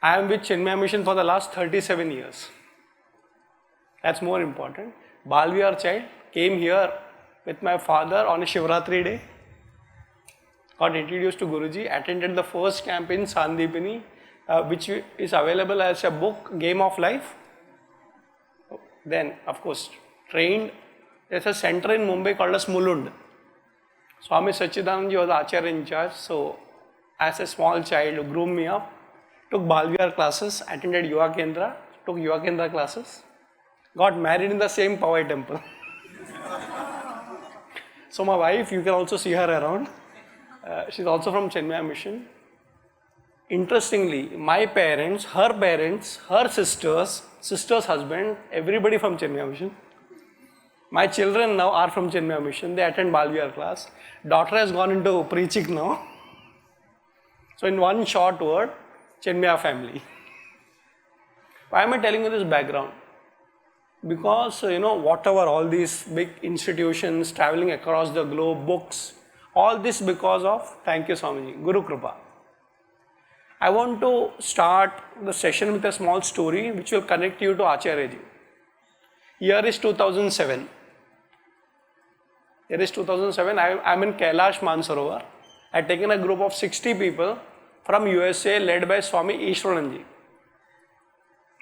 I am with Chinmaya Mission for the last 37 years. That's more important. Balvihar child came here with my father on a Shivratri day. Got introduced to Guruji, attended the first camp in Sandipini, which is available as a book, Game of Life. Then, of course, trained. There's a center in Mumbai called as Mulund. Swami Sachidanand was Acharya in charge. So, as a small child, groomed me up, took Balvihar classes, attended Yuva Kendra, took Yuva Kendra classes, got married in the same Powai temple. So, my wife, you can also see her around. She's also from Chinmaya Mission. Interestingly, my parents, her sisters, sister's husband, everybody from Chinmaya Mission. My children now are from Chinmaya Mission. They attend Balvihar class. Daughter has gone into preaching now. So in one short word, Chinmaya family. Why am I telling you this background? Because, whatever, all these big institutions traveling across the globe, books, all this because of, thank you Swamiji, Guru Kripa. I want to start the session with a small story which will connect you to Acharyaji. Year is 2007. I am in Kailash Mansarovar. I have taken a group of 60 people from USA led by Swami Ishwaranji.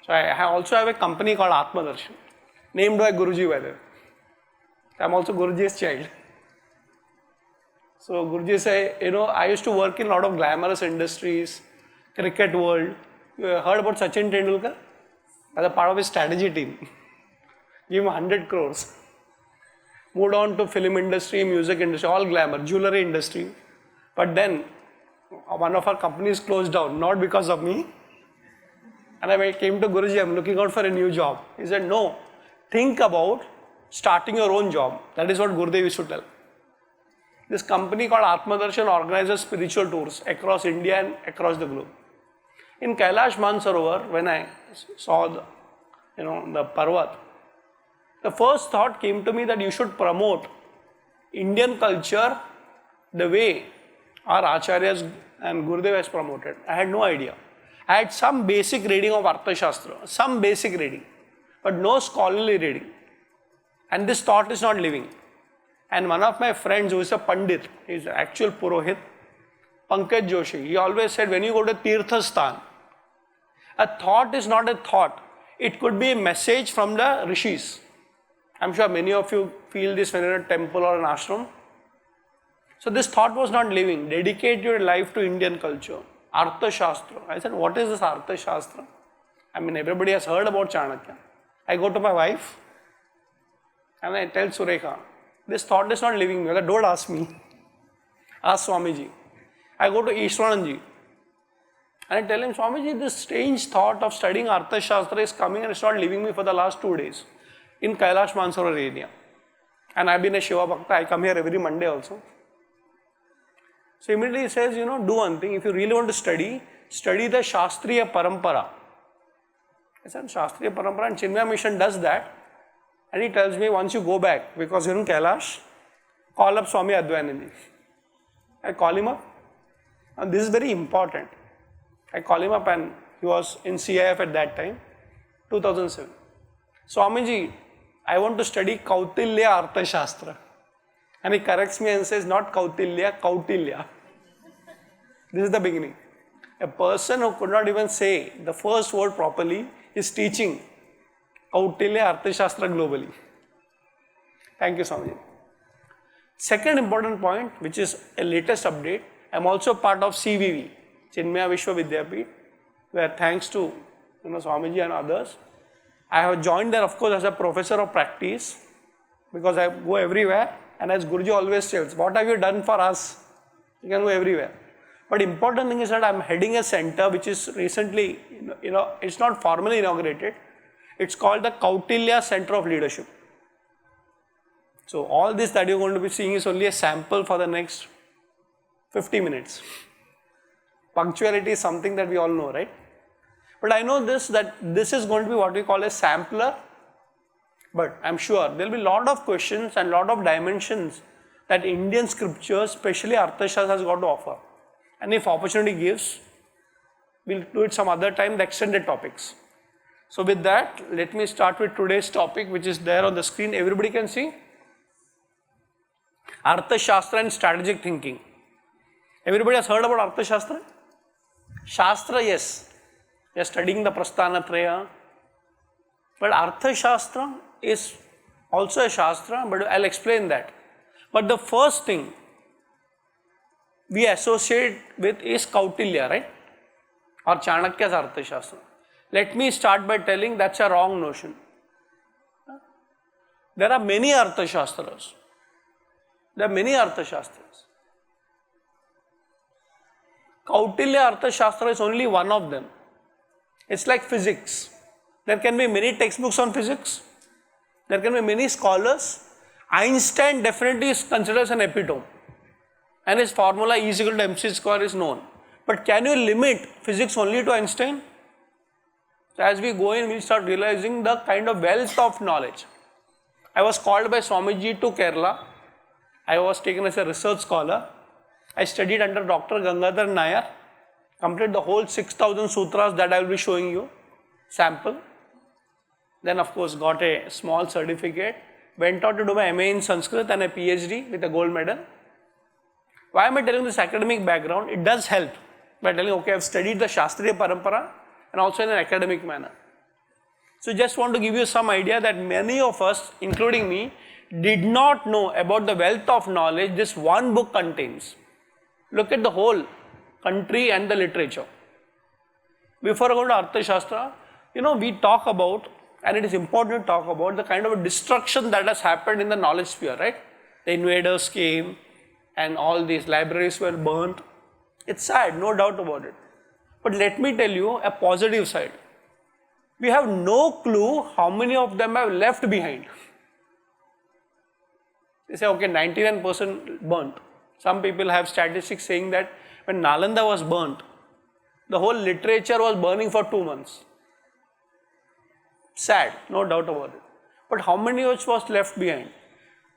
So I also have a company called Atmadarshan, named by Guruji by the way. I am also Guruji's child. So Guruji say, I used to work in a lot of glamorous industries, cricket world. You heard about Sachin Tendulkar? As a part of his strategy team. Give him 100 crores. Moved on to film industry, music industry, all glamour, jewelry industry. But then, one of our companies closed down, not because of me. And I came to Guruji, I'm looking out for a new job. He said, no, think about starting your own job. That is what Gurudev used to tell. This company called Atmadarshan organizes spiritual tours across India and across the globe. In Kailash Mansarovar, when I saw the Parvat, the first thought came to me that you should promote Indian culture the way our Acharyas and Gurudev has promoted. I had no idea. I had some basic reading of Arthashastra, but no scholarly reading. And this thought is not living. And one of my friends who is a Pandit, he is an actual Purohit, Pankaj Joshi, he always said, when you go to Tirthasthan, a thought is not a thought. It could be a message from the Rishis. I'm sure many of you feel this when you're in a temple or an ashram. So this thought was not living. Dedicate your life to Indian culture. Arthashastra. I said, what is this Arthashastra? I mean, everybody has heard about Chanakya. I go to my wife and I tell Surekha, this thought is not living. Don't ask me. Ask Swamiji. I go to Ishwaranji and I tell him, Swamiji, this strange thought of studying Arthashastra is coming and it's not leaving me for the last 2 days in Kailash Mansarovar area. And I've been a Shiva Bhakta. I come here every Monday also. So immediately he says, do one thing. If you really want to study the Shastriya Parampara. I said, Shastriya Parampara, and Chinmaya Mission does that. And he tells me, once you go back, because you're in Kailash, call up Swami Advayanandi. I call him up. And this is very important. I call him up and he was in CIF at that time, 2007. Swamiji, I want to study Kautilya Arthashastra. And he corrects me and says, not Kautilya, Kautilya. This is the beginning. A person who could not even say the first word properly is teaching Kautilya Arthashastra globally. Thank you, Swamiji. Second important point, which is a latest update, I am also part of CVV, Chinmaya Vishwa Vidyapeeth, where thanks to Swamiji and others, I have joined there, of course, as a professor of practice, because I go everywhere, and as Guruji always tells, what have you done for us? You can go everywhere. But important thing is that I am heading a center which is recently, it's not formally inaugurated. It's called the Kautilya Center of Leadership. So all this that you're going to be seeing is only a sample for the next 50 minutes. Punctuality is something that we all know, right? But I know that this is going to be what we call a sampler. But I'm sure there will be a lot of questions and a lot of dimensions that Indian scriptures, especially Arthashastra, has got to offer. And if opportunity gives, We'll do it some other time, the extended topics. So with that, let me start with today's topic, which is there on the screen. Everybody can see? Arthashastra and strategic thinking. Everybody has heard about Arthashastra? Shastra, yes. We are studying the Prasthanatraya. But Arthashastra is also a Shastra, but I'll explain that. But the first thing we associate with is Kautilya, right? Or Chanakya's Arthashastra. Let me start by telling that's a wrong notion. There are many Arthashastras. There are many Arthashastras. Kautilya Arthashastra is only one of them. It's like physics. There can be many textbooks on physics. There can be many scholars. Einstein definitely is considered as an epitome. And his formula E is equal to mc square is known. But can you limit physics only to Einstein? So as we go in, we'll start realizing the kind of wealth of knowledge. I was called by Swamiji to Kerala. I was taken as a research scholar. I studied under Dr. Gangadhar Nair, completed the whole 6,000 sutras that I will be showing you, sample. Then of course got a small certificate, went out to do my MA in Sanskrit and a PhD with a gold medal. Why am I telling this academic background? It does help by telling, okay, I've studied the Shastriya Parampara and also in an academic manner. So just want to give you some idea that many of us, including me, did not know about the wealth of knowledge this one book contains. Look at the whole country and the literature. Before I go to Arthashastra, we talk about, and it is important to talk about, the kind of destruction that has happened in the knowledge sphere, right? The invaders came and all these libraries were burnt. It's sad, no doubt about it. But let me tell you a positive side. We have no clue how many of them have left behind. They say, okay, 99% burnt. Some people have statistics saying that when Nalanda was burnt, the whole literature was burning for 2 months. Sad, no doubt about it. But how many of us was left behind?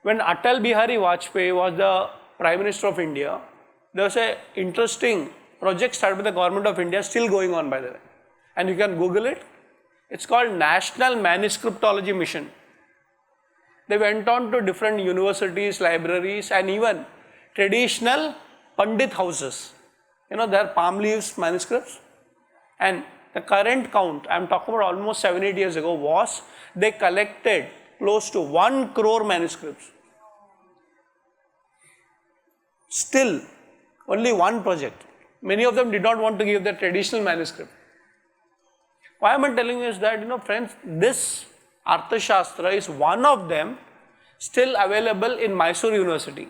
When Atal Bihari Vajpayee was the Prime Minister of India, there was an interesting project started by the government of India, still going on by the way. And you can Google it. It's called National Manuscriptology Mission. They went on to different universities, libraries and even traditional Pandit houses. There are palm leaves manuscripts. And the current count, I'm talking about almost 7-8 years ago, was they collected close to 1 crore manuscripts. Still, only one project. Many of them did not want to give the traditional manuscript. Why am I telling you is that, friends, this Arthashastra is one of them still available in Mysore University.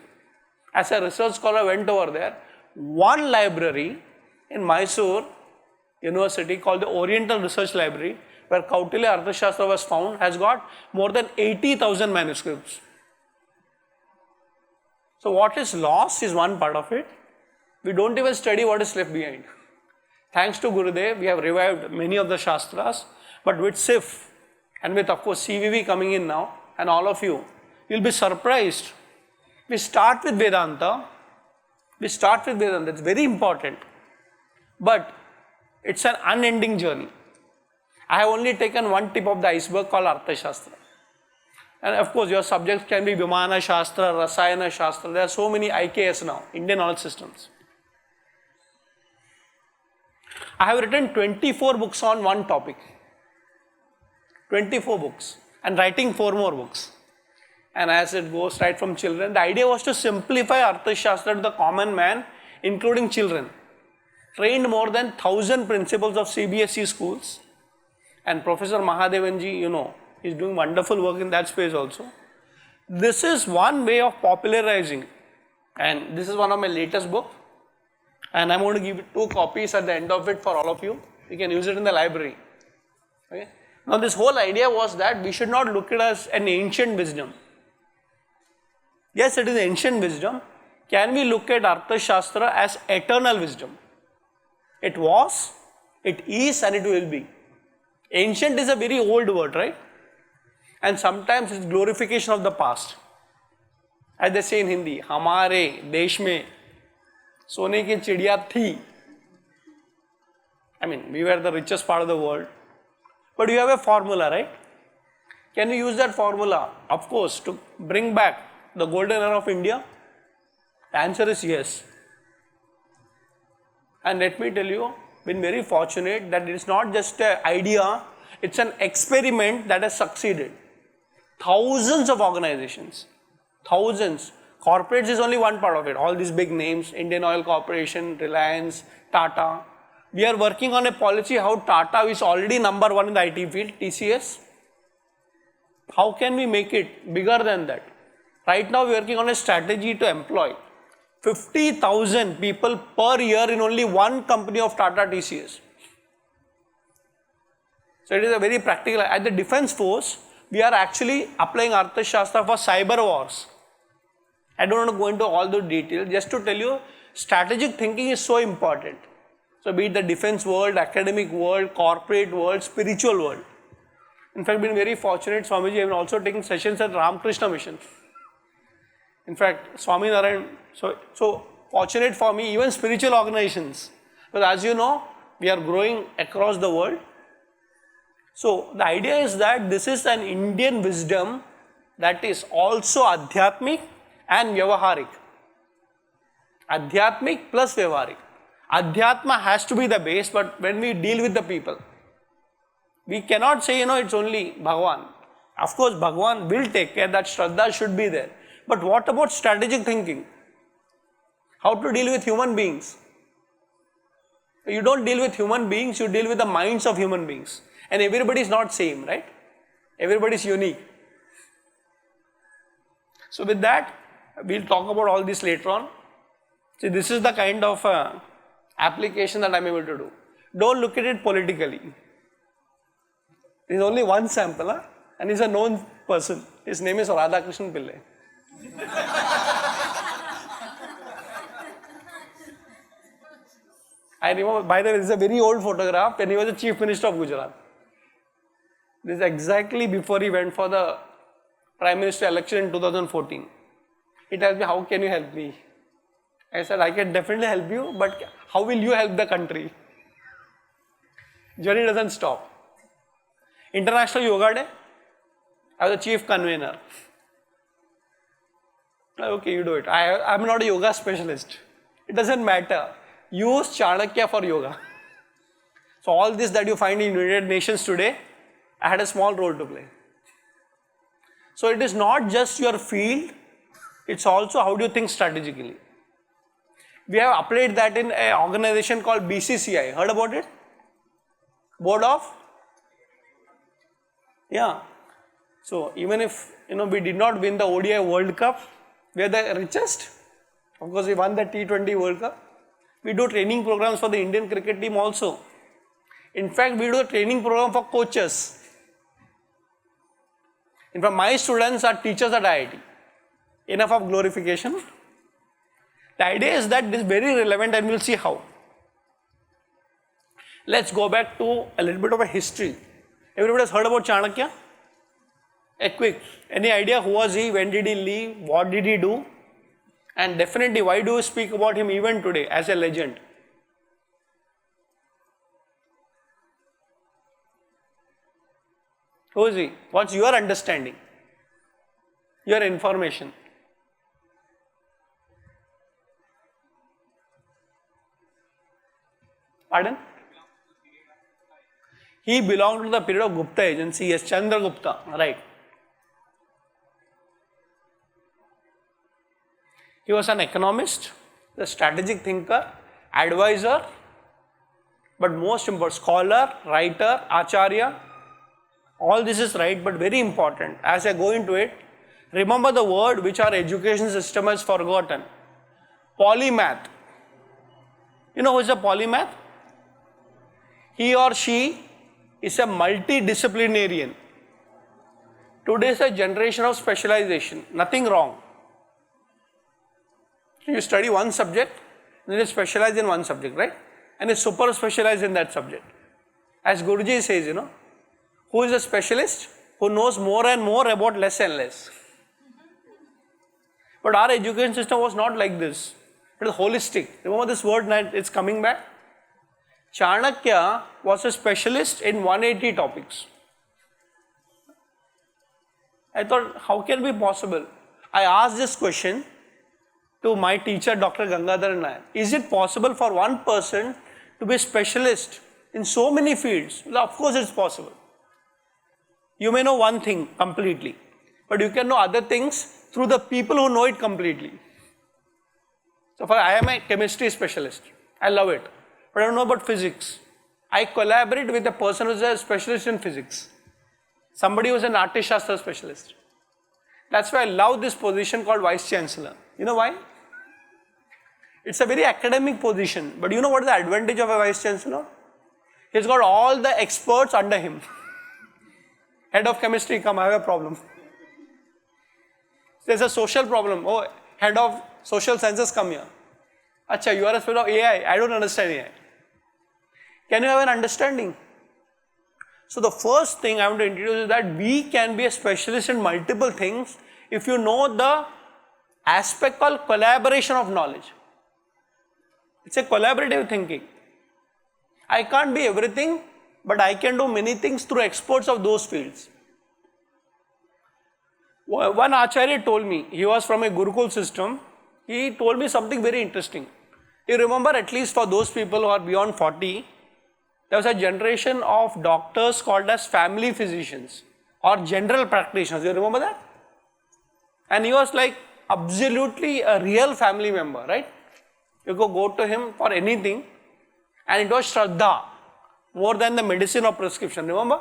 As a research scholar, I went over there. One library in Mysore University called the Oriental Research Library, where Kautilya Arthashastra was found, has got more than 80,000 manuscripts. So what is lost is one part of it. We don't even study what is left behind. Thanks to Gurudev, we have revived many of the Shastras, but with SIF and with of course CVV coming in now and all of you, you'll be surprised. We start with Vedanta, it's very important, but it's an unending journey. I have only taken one tip of the iceberg called Arthashastra. And of course your subjects can be Vimana Shastra, Rasayana Shastra, there are so many IKS now, Indian knowledge systems. I have written 24 books on one topic. 24 books and writing 4 more books. And as it goes right from children, the idea was to simplify Arthashastra to the common man, including children. Trained more than 1,000 principals of CBSE schools. And Professor Mahadevanji, he's doing wonderful work in that space also. This is one way of popularizing. And this is one of my latest books. And I'm going to give 2 copies at the end of it for all of you. You can use it in the library. Okay? Now this whole idea was that we should not look at it as an ancient wisdom. Yes, it is ancient wisdom. Can we look at Arthashastra as eternal wisdom? It was, it is and it will be. Ancient is a very old word, right? And sometimes it's glorification of the past. As they say in Hindi, Hamare desh mein सोने की चिड़िया थी. I mean, we were the richest part of the world. But you have a formula, right? Can you use that formula, of course, to bring back the golden era of India? The answer is yes. And let me tell you, been very fortunate that it is not just an idea, it's an experiment that has succeeded. Thousands of organizations, thousands. Corporates is only one part of it. All these big names, Indian Oil Corporation, Reliance, Tata. We are working on a policy how Tata is already number one in the IT field, TCS. How can we make it bigger than that? Right now we are working on a strategy to employ 50,000 people per year in only one company of Tata TCS. So it is a very practical. At the Defence Force, we are actually applying Arthashastra for cyber wars. I don't want to go into all the details, just to tell you, strategic thinking is so important. So be it the defense world, academic world, corporate world, spiritual world. In fact, been very fortunate, Swamiji, I have also taken sessions at Radhakrishnan mission. In fact, Swami Narayan, so fortunate for me, even spiritual organizations. But as you know, we are growing across the world. So the idea is that this is an Indian wisdom that is also Adhyatmic and Vyavaharik. Adhyatmic plus Vyavaharik. Adhyatma has to be the base, but when we deal with the people, we cannot say, it's only Bhagavan. Of course, Bhagavan will take care, that Shraddha should be there. But what about strategic thinking? How to deal with human beings? You don't deal with human beings, you deal with the minds of human beings. And everybody is not same, right? Everybody is unique. So with that, we'll talk about all this later on. See, this is the kind of application that I'm able to do. Don't look at it politically. There is only one sample, and he's a known person. His name is Radhakrishnan Pillai. I remember, by the way, this is a very old photograph when he was the Chief Minister of Gujarat. This is exactly before he went for the Prime Minister election in 2014. He tells me, how can you help me? I said, I can definitely help you, but how will you help the country? Journey doesn't stop. International Yoga Day, I was the chief convener. Okay, you do it. I'm not a yoga specialist. It doesn't matter. Use Chanakya for yoga. So all this that you find in United Nations today, I had a small role to play. So it is not just your field, it's also how do you think strategically. We have applied that in an organization called BCCI. Heard about it? Board of? Yeah. So even if we did not win the ODI World Cup, we are the richest. Of course, we won the T20 World Cup. We do training programs for the Indian cricket team also. In fact, we do a training program for coaches. In fact, my students are teachers at IIT. Enough of glorification. The idea is that this is very relevant and we'll see how. Let's go back to a little bit of a history. Everybody has heard about Chanakya? A quick, any idea who was he, when did he leave, what did he do? And definitely, why do we speak about him even today as a legend? Who is he? What's your understanding? Your information? Pardon? He belonged to the period of Gupta agency, yes, Chandragupta, right. He was an economist, a strategic thinker, advisor, but most important, scholar, writer, acharya. All this is right, but very important. As I go into it, remember the word which our education system has forgotten. Polymath. You know who is a polymath? He or she is a multidisciplinarian. Today is a generation of specialization, nothing wrong. You study one subject, then you specialize in one subject, right? And you super specialize in that subject. As Guruji says, who is a specialist? Who knows more and more about less and less. But our education system was not like this. It is holistic. Remember this word, it's coming back? Chanakya was a specialist in 180 topics. I thought, how can it be possible? I asked this question to my teacher, Dr. Gangadhar Nair. Is it possible for one person to be a specialist in so many fields? Well, of course it's possible. You may know one thing completely, but you can know other things through the people who know it completely. So I am a chemistry specialist. I love it. But I don't know about physics. I collaborate with a person who is a specialist in physics. Somebody who is an Arthashastra specialist. That's why I love this position called Vice Chancellor. You know why? It's a very academic position. But you know what is the advantage of a Vice Chancellor? He's got all the experts under him. Head of chemistry, come, I have a problem. There's a social problem. Oh, head of social sciences, come here. Acha, you are a specialist of AI. I don't understand AI. Can you have an understanding? So the first thing I want to introduce is that we can be a specialist in multiple things if you know the aspect called collaboration of knowledge. It's a collaborative thinking. I can't be everything, but I can do many things through experts of those fields. One Acharya told me, he was from a Gurukul system, he told me something very interesting. You remember, at least for those people who are beyond 40, there was a generation of doctors called as family physicians or general practitioners. You remember that? And he was like absolutely a real family member, right? You could go to him for anything, and it was Shraddha more than the medicine or prescription. Remember?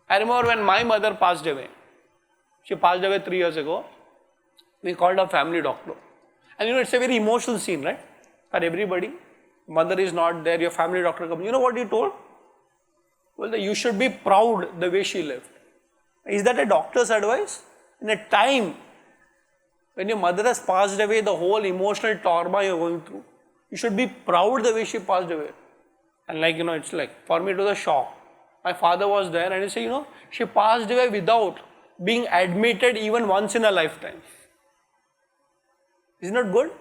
I remember when my mother passed away. She passed away 3 years ago. We called her family doctor. And you know, it's a very emotional scene, right? For everybody. Mother is not there, your family doctor comes. You know what he told? Well, you should be proud the way she lived. Is that a doctor's advice? In a time when your mother has passed away, the whole emotional trauma you're going through, you should be proud the way she passed away. And like, you know, it's like, for me it was a shock. My father was there and he said, you know, she passed away without being admitted even once in a lifetime. Isn't that good?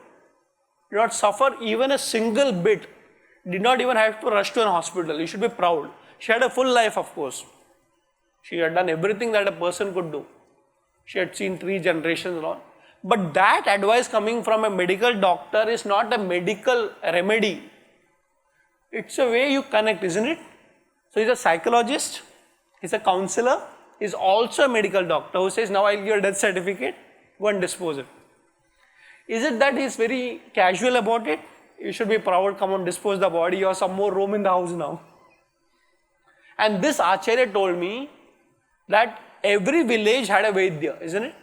Did not suffer even a single bit. Did not even have to rush to an hospital. You should be proud. She had a full life, of course. She had done everything that a person could do. She had seen 3 generations and all. But that advice coming from a medical doctor is not a medical remedy. It's a way you connect, isn't it? So he's a psychologist, he's a counselor, he's also a medical doctor who says, now I'll give you a death certificate, go and dispose it. Is it that he's very casual about it? You should be proud, come on, dispose the body, you have some more room in the house now. And this Acharya told me that every village had a Vaidya, isn't it?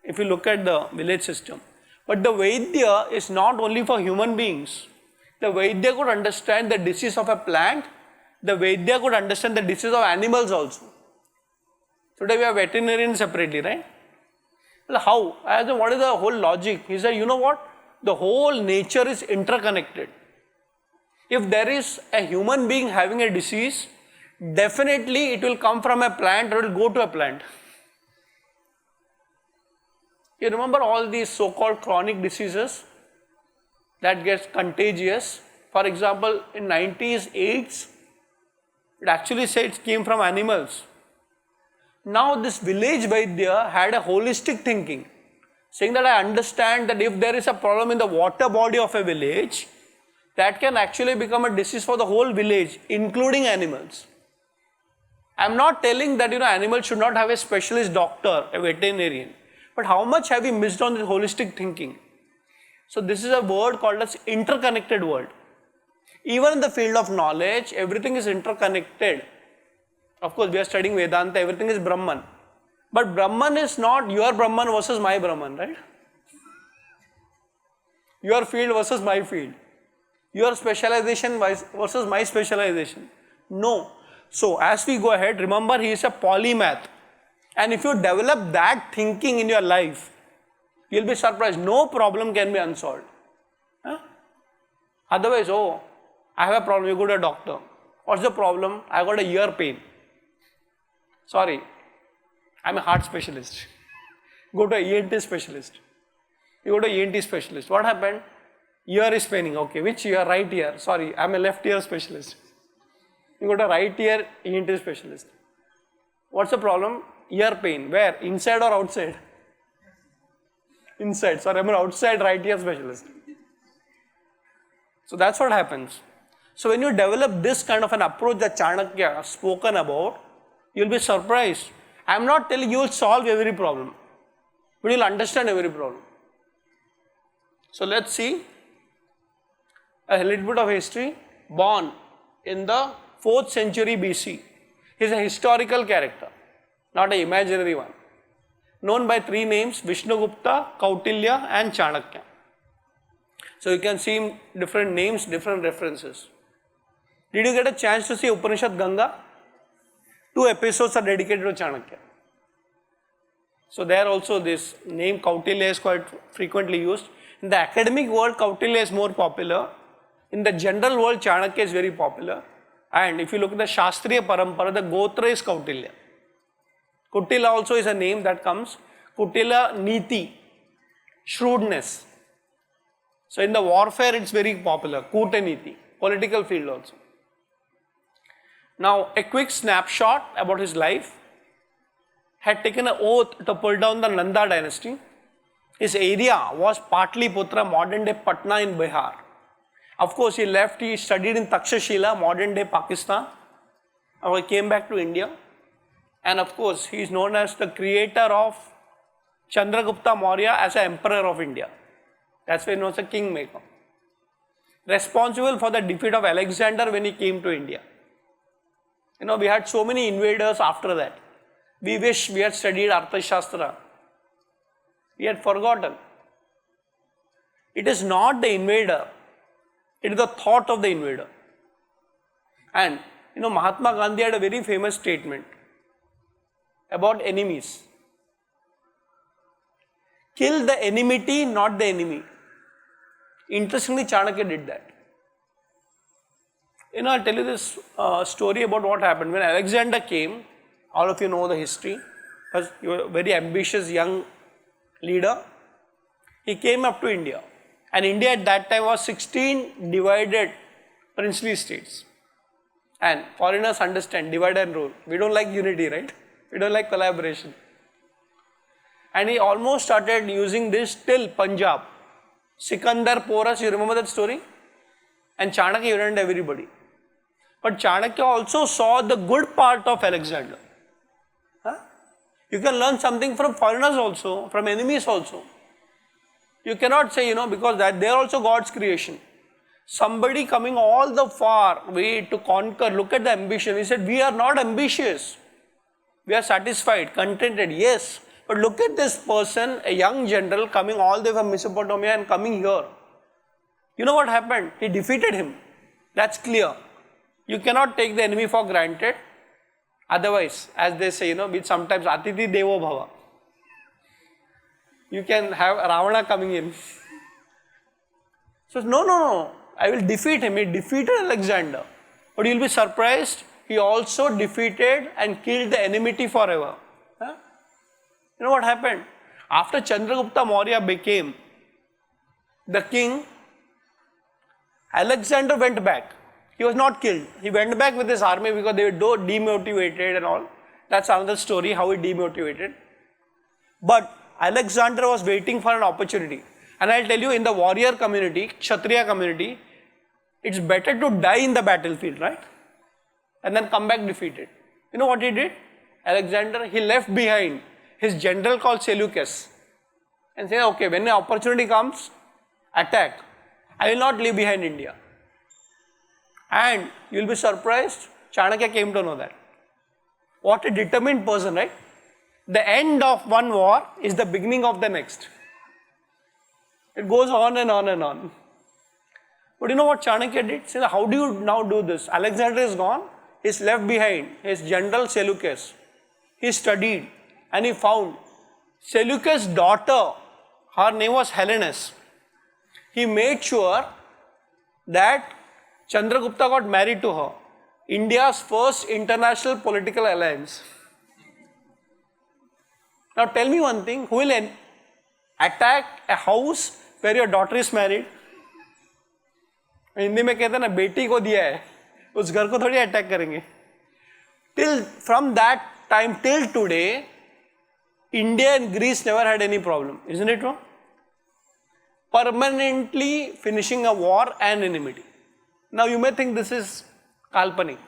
If you look at the village system. But the Vaidya is not only for human beings. The Vaidya could understand the disease of a plant. The Vaidya could understand the disease of animals also. Today we have veterinarians separately, right? Well, how? I asked him, what is the whole logic? He said, you know what? The whole nature is interconnected. If there is a human being having a disease, definitely it will come from a plant or it will go to a plant. You remember all these so-called chronic diseases that gets contagious? For example, in 90s, AIDS, it actually said it came from animals. Now this village Vaidya had a holistic thinking, saying that I understand that if there is a problem in the water body of a village, that can actually become a disease for the whole village, including animals. I am not telling that animals should not have a specialist doctor, a veterinarian. But how much have we missed on this holistic thinking? So this is a word called as interconnected world. Even in the field of knowledge, everything is interconnected. Of course, we are studying Vedanta, everything is Brahman. But Brahman is not your Brahman versus my Brahman, right? Your field versus my field. Your specialization versus my specialization. No. So as we go ahead, remember he is a polymath. And if you develop that thinking in your life, you'll be surprised. No problem can be unsolved. Huh? Otherwise, oh, I have a problem, you go to a doctor. What's the problem? I got a ear pain. Sorry, I'm a heart specialist. Go to an ENT specialist. You go to an ENT specialist. What happened? Ear is paining. Okay, which ear? Right ear. Sorry, I'm a left ear specialist. You got a right ear ENT specialist. What's the problem? Ear pain. Where? Inside or outside? Inside. Sorry, I'm an outside right ear specialist. So that's what happens. So when you develop this kind of an approach that Chanakya has spoken about, you'll be surprised. I'm not telling you will solve every problem, but you'll understand every problem. So let's see a little bit of history. Born in the 4th century BC. He is a historical character, not an imaginary one. Known by 3 names: Vishnugupta, Kautilya and Chanakya. So you can see different names, different references. Did you get a chance to see Upanishad Ganga? 2 episodes are dedicated to Chanakya. So there also this name Kautilya is quite frequently used. In the academic world, Kautilya is more popular. In the general world, Chanakya is very popular. And if you look at the Shastriya Parampara, the Gotra is Kautilya. Kutila also is a name that comes. Kutila Niti, shrewdness. So in the warfare, it's very popular. Kuta Niti, political field also. Now, a quick snapshot about his life. Had taken an oath to pull down the Nanda dynasty. His area was Patliputra, modern day Patna in Bihar. Of course, he left, he studied in Takshashila, modern day Pakistan. And he came back to India. And of course, he is known as the creator of Chandragupta Maurya as an emperor of India. That's why he was a kingmaker. Responsible for the defeat of Alexander when he came to India. You know, we had so many invaders after that. We wish we had studied Arthashastra. We had forgotten. It is not the invader. It is the thought of the invader. And you know, Mahatma Gandhi had a very famous statement about enemies. Kill the enmity, not the enemy. Interestingly, Chanakya did that. You know, I'll tell you this story about what happened. When Alexander came, all of you know the history, because he was a very ambitious young leader. He came up to India. And India at that time was 16 divided princely states. And foreigners understand, divide and rule. We don't like unity, right? We don't like collaboration. And he almost started using this till Punjab. Sikandar Porus, you remember that story? And Chanakya united everybody. But Chanakya also saw the good part of Alexander. You can learn something from foreigners also, from enemies also. You cannot say, you know, because that they are also God's creation. Somebody coming all the far way to conquer, look at the ambition. He said, we are not ambitious. We are satisfied, contented, yes. But look at this person, a young general coming all the way from Mesopotamia and coming here. You know what happened? He defeated him. That's clear. You cannot take the enemy for granted. Otherwise, as they say, you know, with sometimes Atiti Devo Bhava. You can have Ravana coming in. So, no, I will defeat him. He defeated Alexander. But you will be surprised, he also defeated and killed the enmity forever. You know what happened? After Chandragupta Maurya became the king, Alexander went back. He was not killed. He went back with his army because they were demotivated and all. That's another story, how he demotivated. But Alexander was waiting for an opportunity. And I'll tell you, in the warrior community, Kshatriya community, it's better to die in the battlefield, right? And then come back defeated. You know what he did? Alexander, he left behind his general called Seleucus. And said, okay, when the opportunity comes, attack. I will not leave behind India. And you will be surprised, Chanakya came to know that. What a determined person, right? The end of one war is the beginning of the next. It goes on and on and on. But you know what Chanakya did? Say, how do you now do this? Alexander is gone, he's left behind his general Seleucus. He studied and he found Seleucus' daughter, her name was Hellenes. He made sure that Chandragupta got married to her. India's first international political alliance. Now tell me one thing, who will attack a house where your daughter is married? Hindi में कहते हैं ना, बेटी को दिया है, उस घर को थोड़ी अटैक करेंगे. From that time till today, India and Greece never had any problem. Isn't it wrong? Permanently finishing a war and enmity. Now you may think this is kalpanik.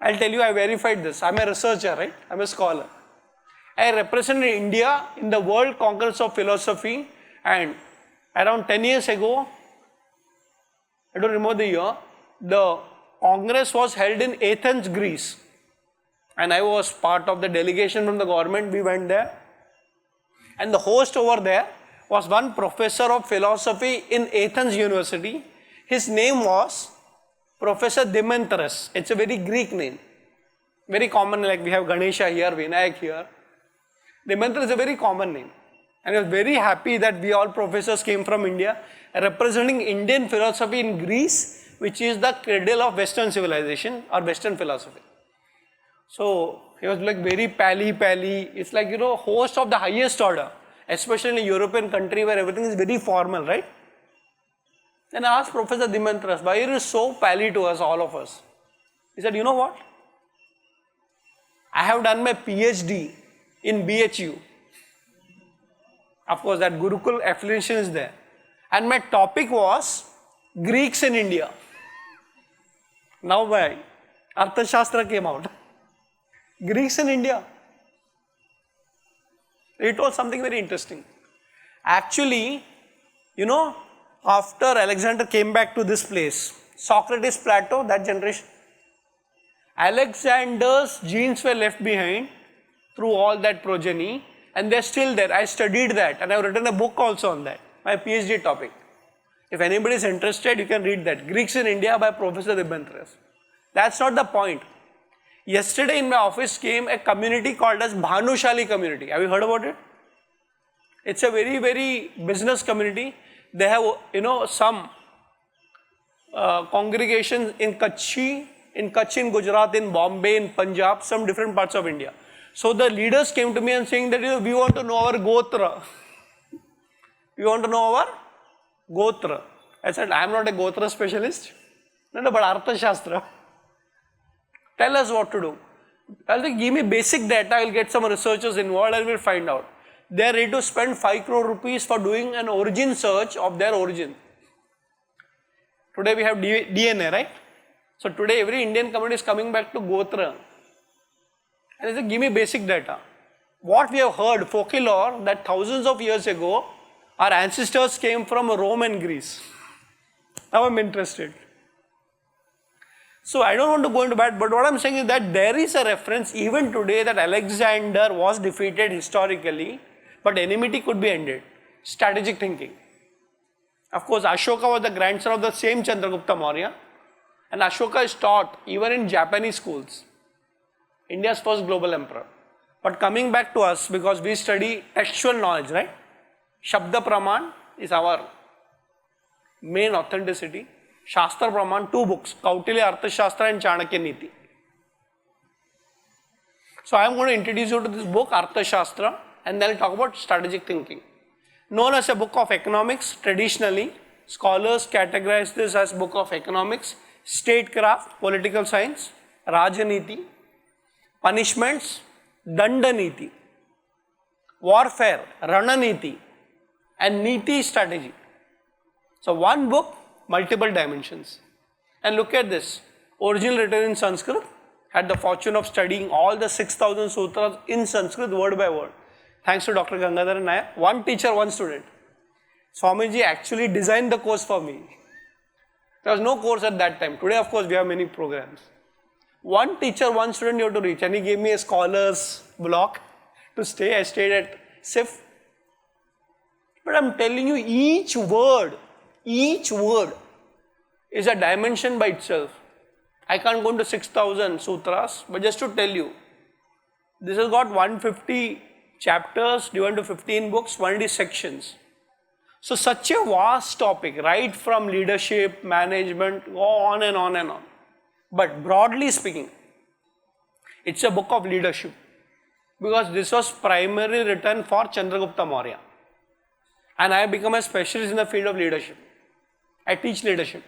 I'll tell you, I verified this. I'm a researcher, right? I'm a scholar. I represented India in the World Congress of Philosophy, and around 10 years ago, I don't remember the year, the Congress was held in Athens, Greece. And I was part of the delegation from the government. We went there. And the host over there was one professor of philosophy in Athens University. His name was Professor Demetrius. It's a very Greek name. Very common, like we have Ganesha here, Vinayak here. Demetrius is a very common name. And I was very happy that we all professors came from India, representing Indian philosophy in Greece, which is the cradle of Western civilization or Western philosophy. So he was like very pally. It's like, host of the highest order, especially in a European country where everything is very formal, right? Then I asked Professor Demetrius, why are you so pally to us, all of us? He said, you know what? I have done my PhD in BHU. Of course, that Gurukul affiliation is there. And my topic was Greeks in India. Now my Arthashastra came out. Greeks in India. It was something very interesting. Actually, after Alexander came back to this place, Socrates, Plato, that generation, Alexander's genes were left behind through all that progeny, and they're still there. I studied that, and I've written a book also on that, my PhD topic. If anybody is interested, you can read that. Greeks in India by Professor Demetrius. That's not the point. Yesterday in my office came a community called as Bhanushali community. Have you heard about it? It's a very, very business community. They have, some congregations in Kutch, in Gujarat, in Bombay, in Punjab, some different parts of India. So the leaders came to me and saying that, we want to know our Gotra. We want to know our Gotra. I said, I am not a Gotra specialist. No, but Arthashastra. Tell us what to do. I'll say, give me basic data, I'll get some researchers involved and we'll find out. They are ready to spend 5 crore rupees for doing an origin search of their origin. Today we have DNA, right? So today every Indian community is coming back to Gotra. And they say, give me basic data. What we have heard, folklore, that thousands of years ago, our ancestors came from Rome and Greece. Now I'm interested. So I don't want to go into that, but what I'm saying is that there is a reference even today that Alexander was defeated historically, but enmity could be ended. Strategic thinking. Of course, Ashoka was the grandson of the same Chandragupta Maurya, and Ashoka is taught even in Japanese schools. India's first global emperor. But coming back to us, because we study textual knowledge, right? Shabda Praman is our main authenticity. Shastra Praman, 2 books, Kautilya Arthashastra and Chanakya Niti. So I am going to introduce you to this book, Arthashastra, and then I'll talk about strategic thinking. Known as a book of economics, traditionally, scholars categorize this as book of economics, statecraft, political science, Rajaniti, punishments, Dandaniti, warfare, Rananiti, and Niti strategy. So one book, multiple dimensions. And look at this, original written in Sanskrit, had the fortune of studying all the 6,000 sutras in Sanskrit word by word. Thanks to Dr. Gangadhar Nair, one teacher, one student. Swamiji actually designed the course for me. There was no course at that time. Today, of course, we have many programs. One teacher, one student you have to reach, and he gave me a scholar's block to stay. I stayed at SIF. But I'm telling you, each word is a dimension by itself. I can't go into 6,000 sutras, but just to tell you, this has got 150 chapters divided into 15 books, 180 sections. So such a vast topic, right from leadership, management, go on and on and on. But broadly speaking, it's a book of leadership, because this was primarily written for Chandragupta Maurya. And I have become a specialist in the field of leadership. I teach leadership.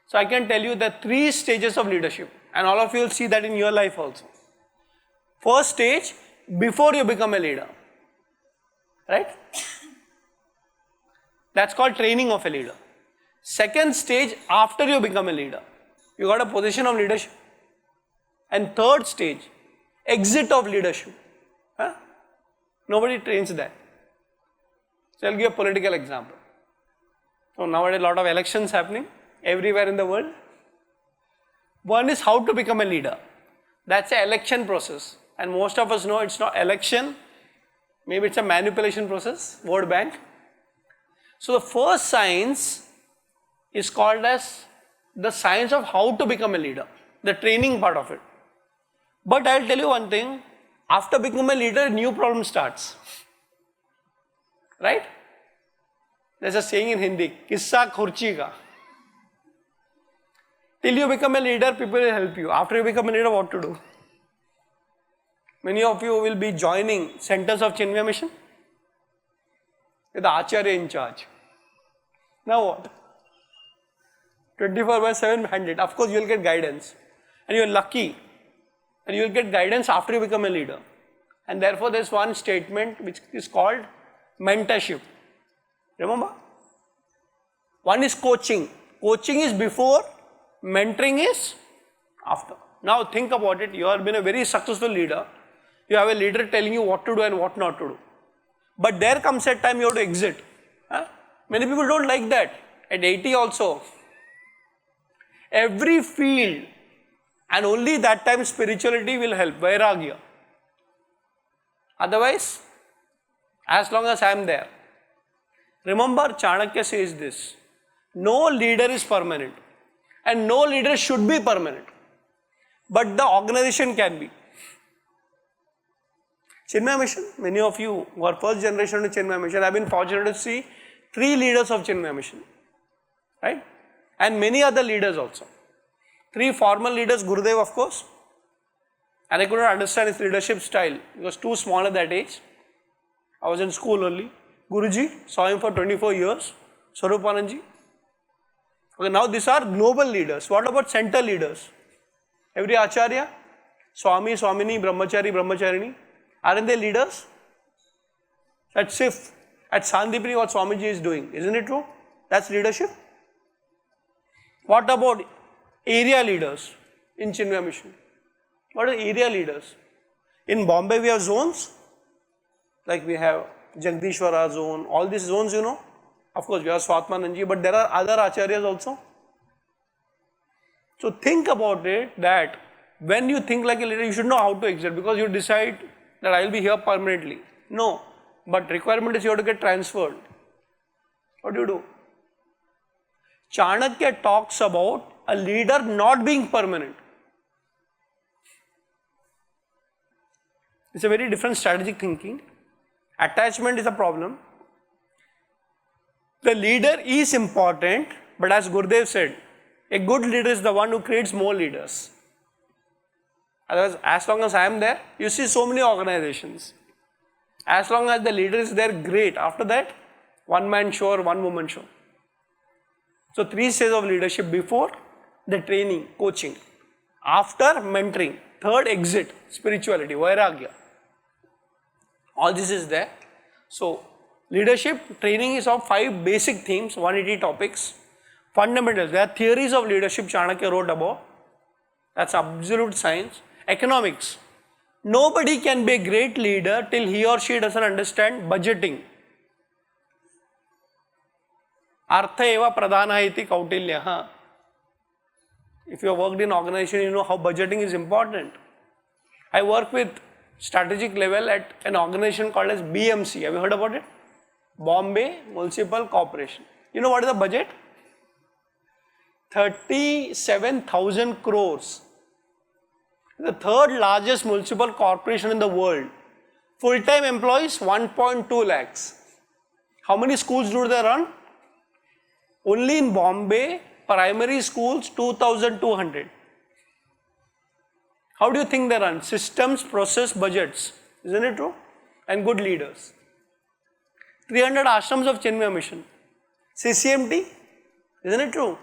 So I can tell you the 3 stages of leadership, and all of you will see that in your life also. First stage, before you become a leader, right? That's called training of a leader. Second stage, after you become a leader, you got a position of leadership. And third stage, exit of leadership. Huh? Nobody trains that. So I'll give a political example. So nowadays a lot of elections happening everywhere in the world. One is how to become a leader. That's an election process. And most of us know it's not election. Maybe it's a manipulation process, vote bank. So the first science is called as the science of how to become a leader, the training part of it. But I'll tell you one thing, after becoming a leader, a new problem starts. Right? There's a saying in Hindi, kissa khurchi ka. Till you become a leader, people will help you. After you become a leader, what to do? Many of you will be joining centers of Chinmaya Mission with the Acharya in charge. Now what? 24/7 mandate. Of course, you will get guidance. And you are lucky. And you will get guidance after you become a leader. And therefore, there is one statement which is called mentorship. Remember? One is coaching. Coaching is before, mentoring is after. Now think about it. You have been a very successful leader. You have a leader telling you what to do and what not to do. But there comes a time you have to exit. Huh? Many people don't like that. At 80 also. Every field, and only that time spirituality will help. Vairagya. Otherwise, as long as I am there. Remember, Chanakya says this. No leader is permanent. And no leader should be permanent. But the organization can be. Chinmaya Mission, many of you who are first generation to Chinmaya Mission, I have been fortunate to see 3 leaders of Chinmaya Mission. Right? And many other leaders also. 3 formal leaders, Gurudev of course. And I could not understand his leadership style. He was too small at that age. I was in school only. Guruji, saw him for 24 years. Swarupananji. Okay, now these are global leaders. What about center leaders? Every Acharya, Swami, Swamini, Brahmachari, Brahmacharini. Aren't they leaders? At SIF, at Sandipini, what Swamiji is doing. Isn't it true? That's leadership. What about area leaders in Chinmaya Mission? What are area leaders? In Bombay we have zones. Like we have Jagdishwara zone, all these zones you know. Of course we have Swatmananji, but there are other acharyas also. So think about it that when you think like a leader, you should know how to exit, because you decide that I will be here permanently. No, but requirement is you have to get transferred. What do you do? Chanakya talks about a leader not being permanent. It's a very different strategic thinking. Attachment is a problem. The leader is important, but as Gurudev said, a good leader is the one who creates more leaders. Otherwise, as long as I am there, you see so many organizations. As long as the leader is there, great. After that, one man show or one woman show. So 3 stages of leadership: before, the training, coaching; after, mentoring; third, exit, spirituality, vairagya. All this is there. So leadership training is of 5 basic themes, 180 topics. Fundamentals, there are theories of leadership Chanakya wrote about. That's absolute science. Economics. Nobody can be a great leader till he or she doesn't understand budgeting. Artha eva pradhana iti kautilya. If you have worked in organization, you know how budgeting is important. I work with strategic level at an organization called as BMC. Have you heard about it? Bombay Municipal Corporation. You know what is the budget? 37,000 crores. The 3rd largest municipal corporation in the world. Full-time employees 1.2 lakhs. How many schools do they run? Only in Bombay, primary schools 2,200. How do you think they run? Systems, process, budgets. Isn't it true? And good leaders. 300 ashrams of Chinmaya Mission. CCMT. Isn't it true?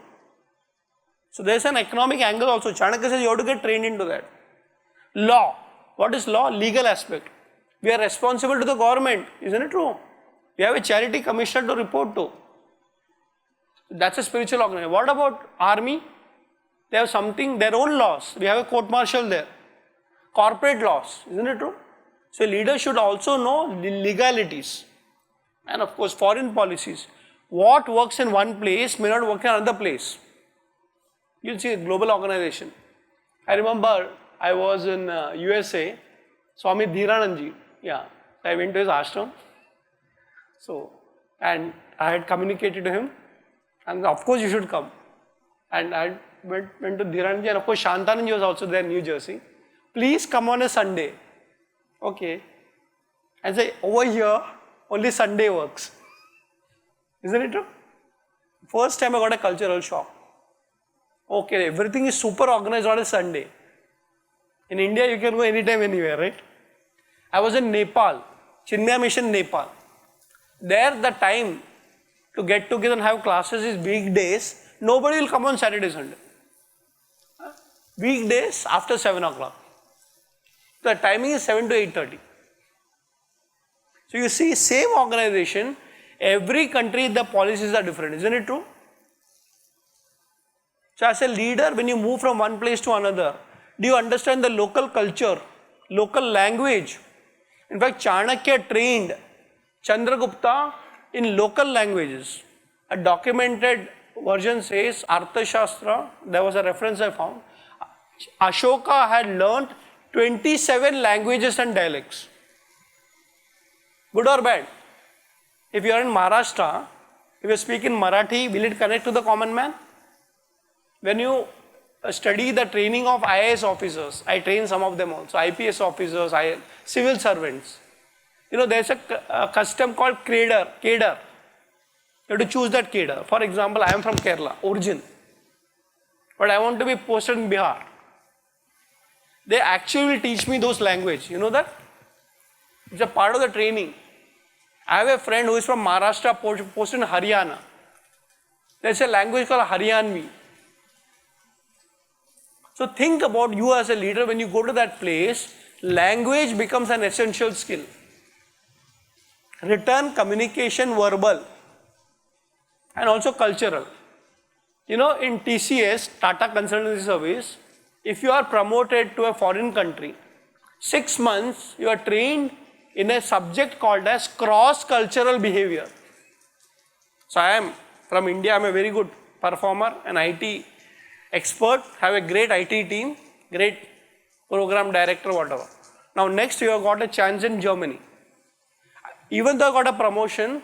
So there's an economic angle also. Chanakya says you have to get trained into that. Law. What is law? Legal aspect. We are responsible to the government. Isn't it true? We have a charity commissioner to report to. That's a spiritual organization. What about army? They have something, their own laws. We have a court martial there. Corporate laws. Isn't it true? So leaders should also know the legalities. And of course foreign policies. What works in one place may not work in another place. You'll see a global organization. I remember I was in USA, Swami Dhiranandji. Yeah, I went to his ashram. So, and I had communicated to him, and of course you should come. And I went to Dhiranandji, and of course Shantanandji was also there in New Jersey. Please come on a Sunday. Okay. And say, over here, only Sunday works. Isn't it true? First time I got a cultural shock. Okay, everything is super organized on a Sunday. In India, you can go anytime, anywhere, right? I was in Nepal, Chinmaya Mission, Nepal. There, the time to get together and have classes is weekdays. Nobody will come on Saturday, Sunday. Weekdays after 7 o'clock. The timing is 7 to 8:30. So you see, same organization, every country, the policies are different. Isn't it true? So as a leader, when you move from one place to another, do you understand the local culture, local language? In fact, Chanakya trained Chandragupta in local languages. A documented version says, Arthashastra, there was a reference I found, Ashoka had learnt 27 languages and dialects. Good or bad? If you are in Maharashtra, if you speak in Marathi, will it connect to the common man? When you study the training of IAS officers, I train some of them also, IPS officers, civil servants. You know, there's a custom called cadre. You have to choose that cadre. For example, I am from Kerala, origin, but I want to be posted in Bihar. They actually will teach me those language. You know that? It's a part of the training. I have a friend who is from Maharashtra, posted in Haryana. There's a language called Haryanvi. So think about you as a leader, when you go to that place, language becomes an essential skill. Written, communication, verbal, and also cultural. You know, in TCS, Tata Consultancy Service, if you are promoted to a foreign country, 6 months you are trained in a subject called as cross-cultural behavior. So I am from India, I am a very good performer, an IT expert, have a great IT team, great program director, whatever. Now next you have got a chance in Germany. Even though I got a promotion,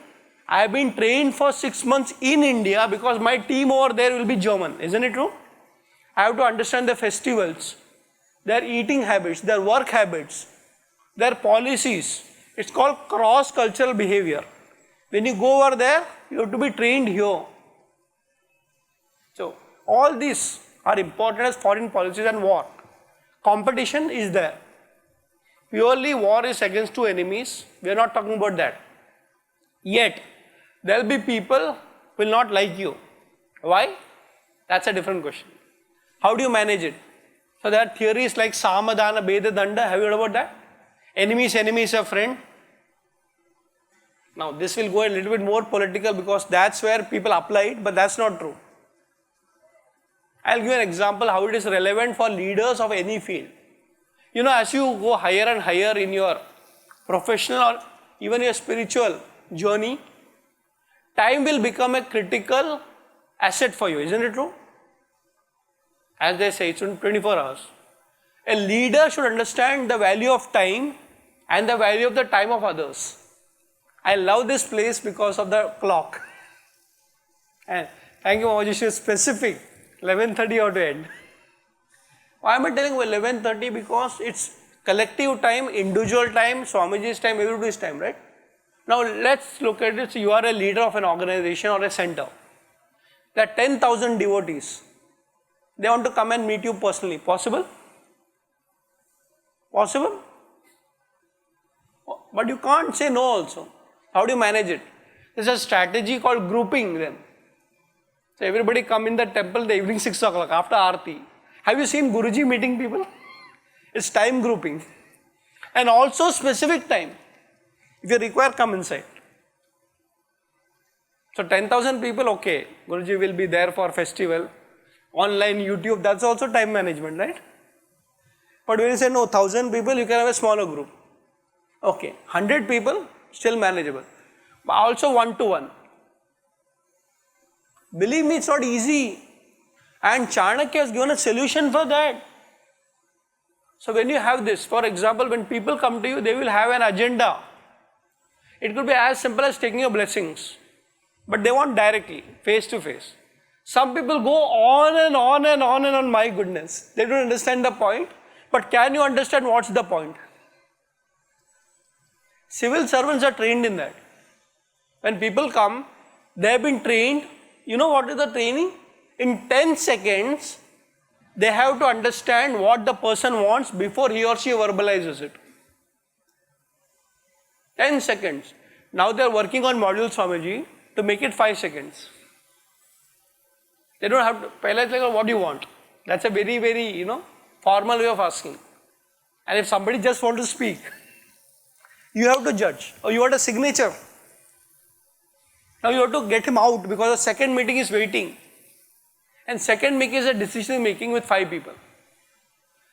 I have been trained for 6 months in India because my team over there will be German. Isn't it true? I have to understand their festivals, their eating habits, their work habits, their policies. It's called cross-cultural behavior. When you go over there, you have to be trained here. So all these are important as foreign policies and war. Competition is there. Purely war is against two enemies. We are not talking about that. Yet, there will be people who will not like you. Why? That's a different question. How do you manage it? So there are theories like Samadhana, Beda, Danda. Have you heard about that? Enemy's enemy is a friend. Now this will go a little bit more political because that's where people apply it, but that's not true. I'll give you an example how it is relevant for leaders of any field. You know, as you go higher and higher in your professional or even your spiritual journey, time will become a critical asset for you. Isn't it true? As they say, it's in 24 hours. A leader should understand the value of time and the value of the time of others. I love this place because of the clock. And thank you, Mahaji, specific. 11:30 or to end. Why am I telling you 11:30? Because it's collective time, individual time, Swamiji's time, everybody's time, right? Now let's look at it. So you are a leader of an organization or a center. There are 10,000 devotees. They want to come and meet you personally. Possible? Possible? But you can't say no also. How do you manage it? There's a strategy called grouping them. So everybody come in the temple the evening 6 o'clock after Aarti. Have you seen Guruji meeting people? It's time grouping. And also specific time. If you require, come inside. So 10,000 people, okay. Guruji will be there for festival. Online, YouTube, that's also time management, right? But when you say no, 1,000 people, you can have a smaller group. Okay, 100 people, still manageable. But also one-to-one. Believe me, it's not easy. And Chanakya has given a solution for that. So when you have this, for example, when people come to you, they will have an agenda. It could be as simple as taking your blessings. But they want directly, face to face. Some people go on and on and on and on, my goodness. They don't understand the point. But can you understand what's the point? Civil servants are trained in that. When people come, they have been trained. You know what is the training? In 10 seconds, they have to understand what the person wants before he or she verbalizes it. 10 seconds. Now they are working on modules, Swamiji, to make it 5 seconds. They don't have to, Pillai, like, what do you want? That's a very, very, formal way of asking. And if somebody just wants to speak, you have to judge. Or you want a signature. Now you have to get him out because the second meeting is waiting. And second meeting is a decision making with 5 people.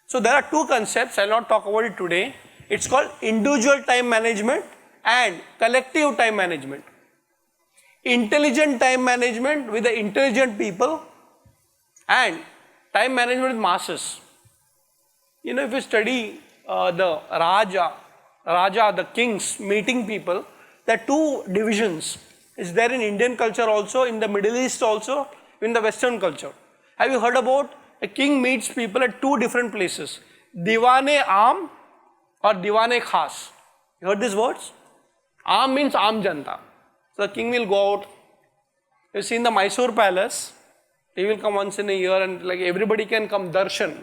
So there are 2 concepts, I will not talk about it today. It's called individual time management and collective time management. Intelligent time management with the intelligent people and time management with masses. If you study the Raja, the kings meeting people, there are 2 divisions. It's there in Indian culture also, in the Middle East also, in the Western culture. Have you heard about a king meets people at 2 different places? Diwane-Aam or Diwane-Khas. You heard these words? Aam means Aam Janta. So the king will go out. You see in the Mysore palace, he will come once in a year and like everybody can come darshan.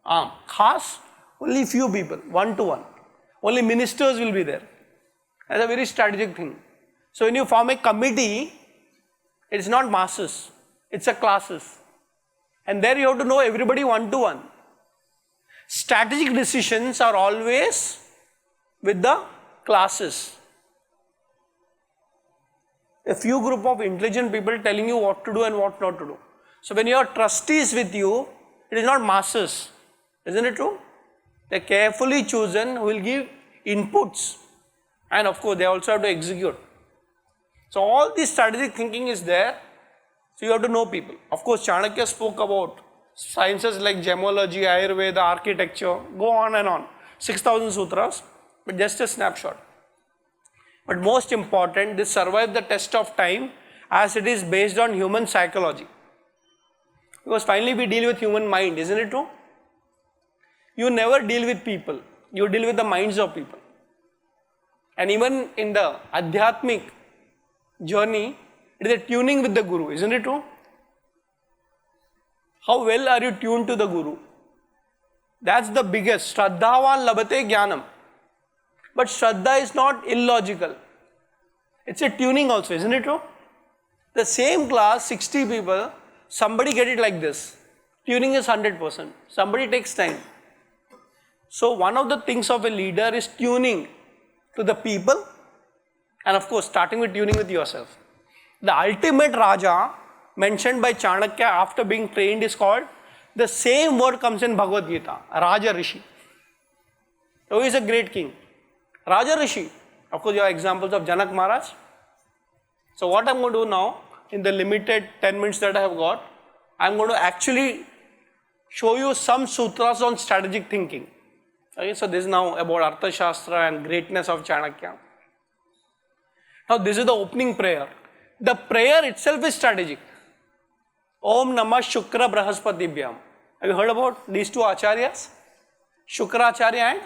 Aam. Khas, only few people, one-to-one. Only ministers will be there. That's a very strategic thing. So when you form a committee, it's not masses, it's a classes. And there you have to know everybody one-to-one. Strategic decisions are always with the classes. A few group of intelligent people telling you what to do and what not to do. So when your trustees with you, it is not masses. Isn't it true? They are carefully chosen who will give inputs. And of course, they also have to execute. So all this strategic thinking is there. So you have to know people. Of course, Chanakya spoke about sciences like gemology, Ayurveda, architecture, go on and on. 6,000 sutras, but just a snapshot. But most important, this survived the test of time as it is based on human psychology. Because finally we deal with human mind, isn't it true? You never deal with people, you deal with the minds of people. And even in the Adhyatmic journey, it is a tuning with the Guru, isn't it true? How well are you tuned to the Guru? That's the biggest. Shraddhavan labate jnanam. But Shraddha is not illogical. It's a tuning also, isn't it true? The same class, 60 people, somebody get it like this. Tuning is 100%. Somebody takes time. So one of the things of a leader is tuning to the people and of course starting with tuning with yourself. The ultimate Raja mentioned by Chanakya after being trained is called, the same word comes in Bhagavad Gita, Raja Rishi. So he is a great king. Raja Rishi. Of course you have examples of Janak Maharaj. So what I am going to do now, in the limited 10 minutes that I have got, I am going to actually show you some sutras on strategic thinking. Okay, so this is now about Arthashastra and greatness of Chanakya. Now this is the opening prayer. The prayer itself is strategic. Om Namah Shukra Brahaspatibhyam. Have you heard about these 2 acharyas? Shukracharya and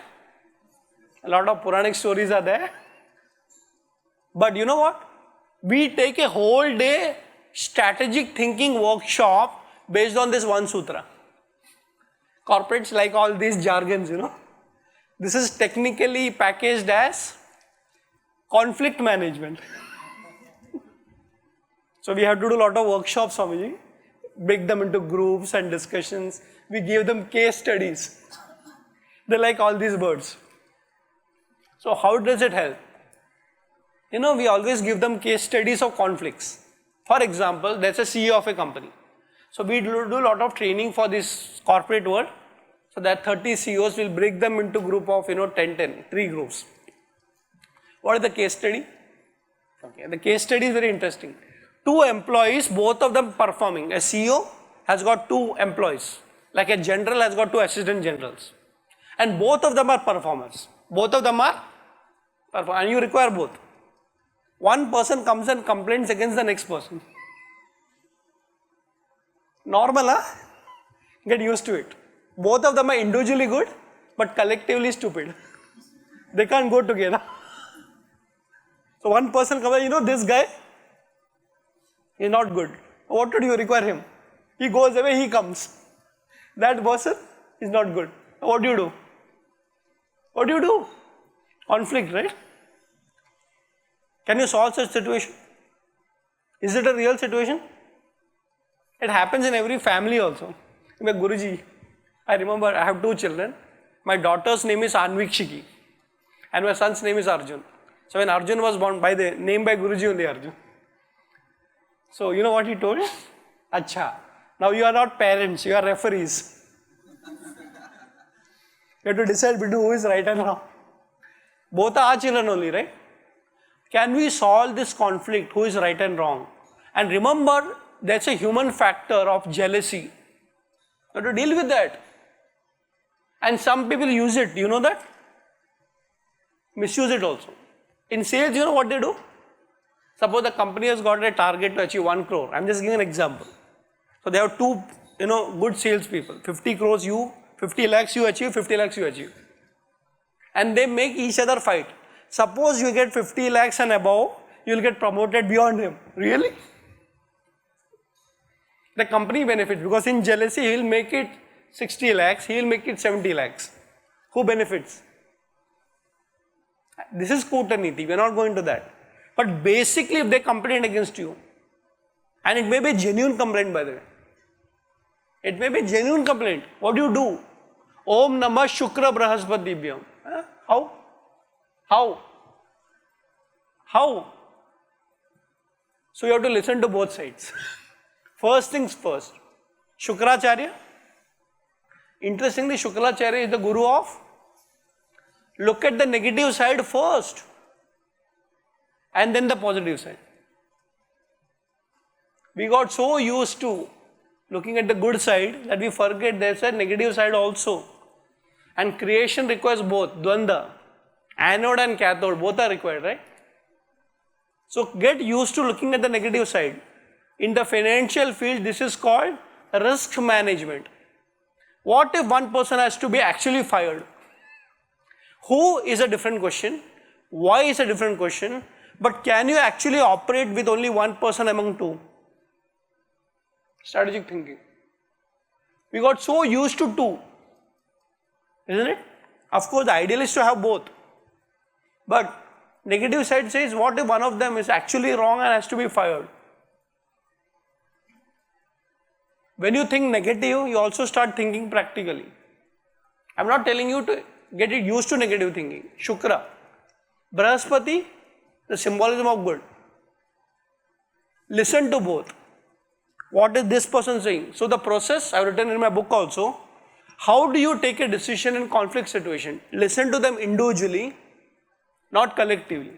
a lot of Puranic stories are there. But you know what? We take a whole day strategic thinking workshop based on this one sutra. Corporates like all these jargons, This is technically packaged as conflict management. So we have to do a lot of workshops, Swamiji, break them into groups and discussions. We give them case studies. They like all these birds. So how does it help? We always give them case studies of conflicts. For example, there's a CEO of a company. So we do a lot of training for this corporate world. So that 30 CEOs will break them into group of 3 groups. What is the case study? Okay, the case study is very interesting. 2 employees, both of them performing. A CEO has got 2 employees. Like a general has got 2 assistant generals. And both of them are performers. Both of them are performers. And you require both. One person comes and complains against the next person. Normal, huh? Get used to it. Both of them are individually good, but collectively stupid. They can't go together. So one person comes, this guy is not good. What do you require him? He goes away, he comes. That person is not good. What do you do? What do you do? Conflict, right? Can you solve such situation? Is it a real situation? It happens in every family also. My Guruji, I remember I have 2 children. My daughter's name is Anvikshiki and my son's name is Arjun. So when Arjun was born, named by Guruji only Arjun. So you know what he told? Acha, now you are not parents, you are referees. You have to decide between who is right and wrong. Both are our children only, right? Can we solve this conflict, who is right and wrong? And remember, there's a human factor of jealousy. You have to deal with that. And some people use it, you know that? Misuse it also. In sales, you know what they do? Suppose the company has got a target to achieve 1 crore. I'm just giving an example. So they have 2, good salespeople. 50 crores you, 50 lakhs you achieve, 50 lakhs you achieve. And they make each other fight. Suppose you get 50 lakhs and above, you will get promoted beyond him. Really? The company benefits because in jealousy, he will make it 60 lakhs, he will make it 70 lakhs. Who benefits? This is Kutaniti, we are not going to that. But basically, if they complain against you, and it may be a genuine complaint by the way, it may be a genuine complaint. What do you do? Om Namah Shukra Brahaspatibhyam. How? So you have to listen to both sides. First things first. Shukracharya. Interestingly, Shukracharya is the guru of. Look at the negative side first. And then the positive side. We got so used to looking at the good side that we forget there's a negative side also. And creation requires both, Dvanda. Anode and cathode, both are required, right? So get used to looking at the negative side. In the financial field, this is called risk management. What if one person has to be actually fired? Who is a different question. Why is a different question. But can you actually operate with only one person among 2? Strategic thinking. We got so used to 2. Isn't it? Of course, the ideal is to have both. But negative side says, what if one of them is actually wrong and has to be fired? When you think negative, you also start thinking practically. I'm not telling you to get it used to negative thinking. Shukra. Brahaspati, the symbolism of good. Listen to both. What is this person saying? So the process, I've written in my book also, how do you take a decision in conflict situation? Listen to them individually, not collectively.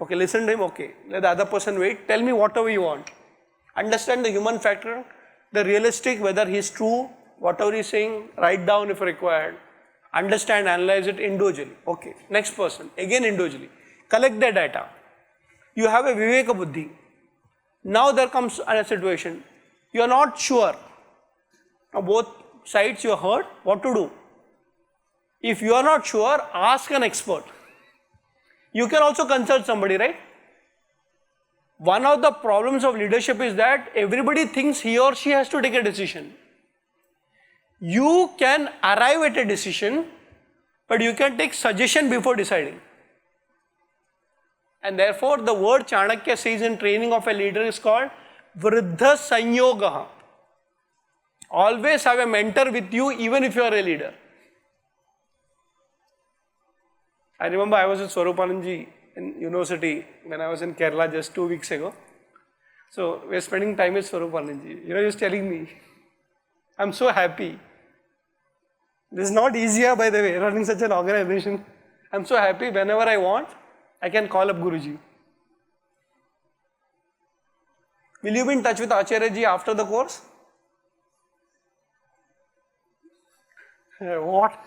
Okay, listen to him, okay. Let the other person wait. Tell me whatever you want. Understand the human factor, the realistic, whether he's true, whatever he's saying, write down if required. Understand, analyze it individually. Okay, next person, again individually. Collect the data. You have a Viveka Buddhi. Now there comes a situation. You are not sure. Now both sides you heard, what to do? If you are not sure, ask an expert. You can also consult somebody, right? One of the problems of leadership is that everybody thinks he or she has to take a decision. You can arrive at a decision, but you can take suggestion before deciding. And therefore, the word Chanakya says in training of a leader is called Vriddha Sanyogaha. Always have a mentor with you even if you are a leader. I remember I was with Swarupananji in university when I was in Kerala just 2 weeks ago. So we are spending time with Swarupananji. He was telling me, I'm so happy. This is not easier, by the way, running such an organization. I'm so happy whenever I want, I can call up Guruji. Will you be in touch with Acharya ji after the course? What?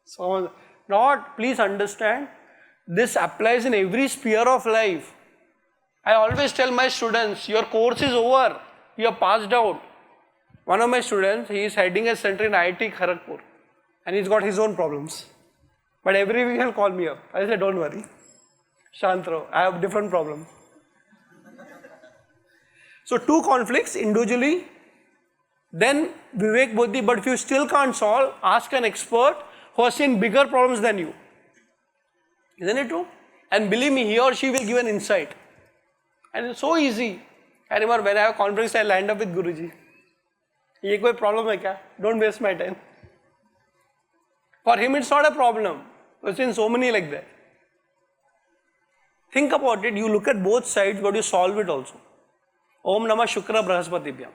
So, not, please understand, this applies in every sphere of life. I always tell my students, your course is over, you are passed out. One of my students, he is heading a center in IIT Kharagpur and he's got his own problems. But every week he'll call me up. I say, don't worry, Shantro, I have different problems. So 2 conflicts individually, then Vivek Buddhi, but if you still can't solve, ask an expert who has seen bigger problems than you. Isn't it true? And believe me, he or she will give an insight. And it's so easy. I remember when I have conflicts, I land up with Guruji. ये कोई problem है क्या? Don't waste my time. For him, it's not a problem. We've seen so many like that. Think about it. You look at both sides, but you solve it also. Om Namah Shukra Brahaspatibhyam.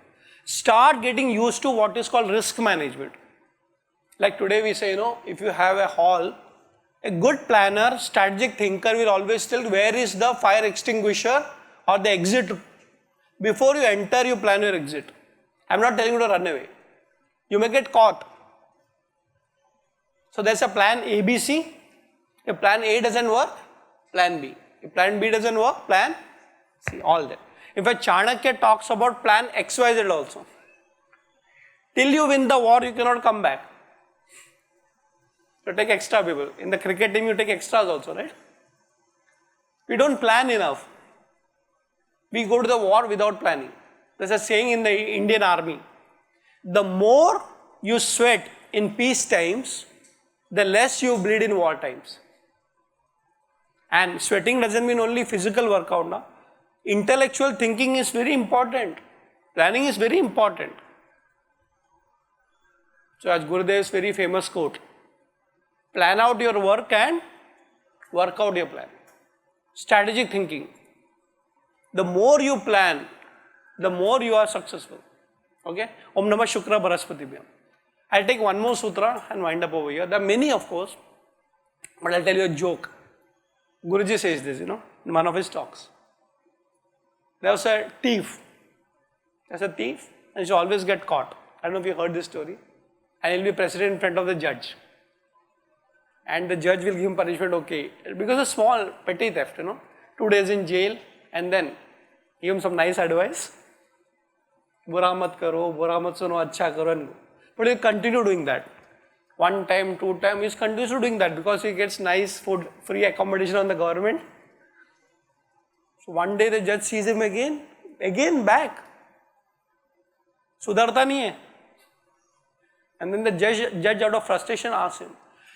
Start getting used to what is called risk management. Like today we say, if you have a hall, a good planner, strategic thinker will always tell where is the fire extinguisher or the exit. Before you enter, you plan your exit. I'm not telling you to run away. You may get caught. So there's a plan ABC. If plan A doesn't work, plan B. If plan B doesn't work, plan C. All that. In fact, Chanakya talks about plan XYZ also. Till you win the war, you cannot come back. So take extra people. In the cricket team, you take extras also, right? We don't plan enough. We go to the war without planning. There's a saying in the Indian army. The more you sweat in peace times, the less you bleed in war times. And sweating doesn't mean only physical workout. No? Intellectual thinking is very important. Planning is very important. So as Gurudev's very famous quote, plan out your work and work out your plan. Strategic thinking. The more you plan, the more you are successful. Okay? Om Namah Shukra Baraspatibhyam. I'll take one more sutra and wind up over here. There are many, of course, but I'll tell you a joke. Guruji says this, in one of his talks. There was a thief. There's a thief and she always get caught. I don't know if you heard this story. And he'll be president in front of the judge. And the judge will give him punishment, okay. Because of small, petty theft, 2 days in jail and then give him some nice advice. Bura mat karo, bura mat suno, acha karo and go. But he'll continue doing that. 1 time, 2 times, he's continues doing that because he gets nice food, free accommodation on the government. So one day the judge sees him again back. Sudharta nahi hai. And then the judge out of frustration asks him,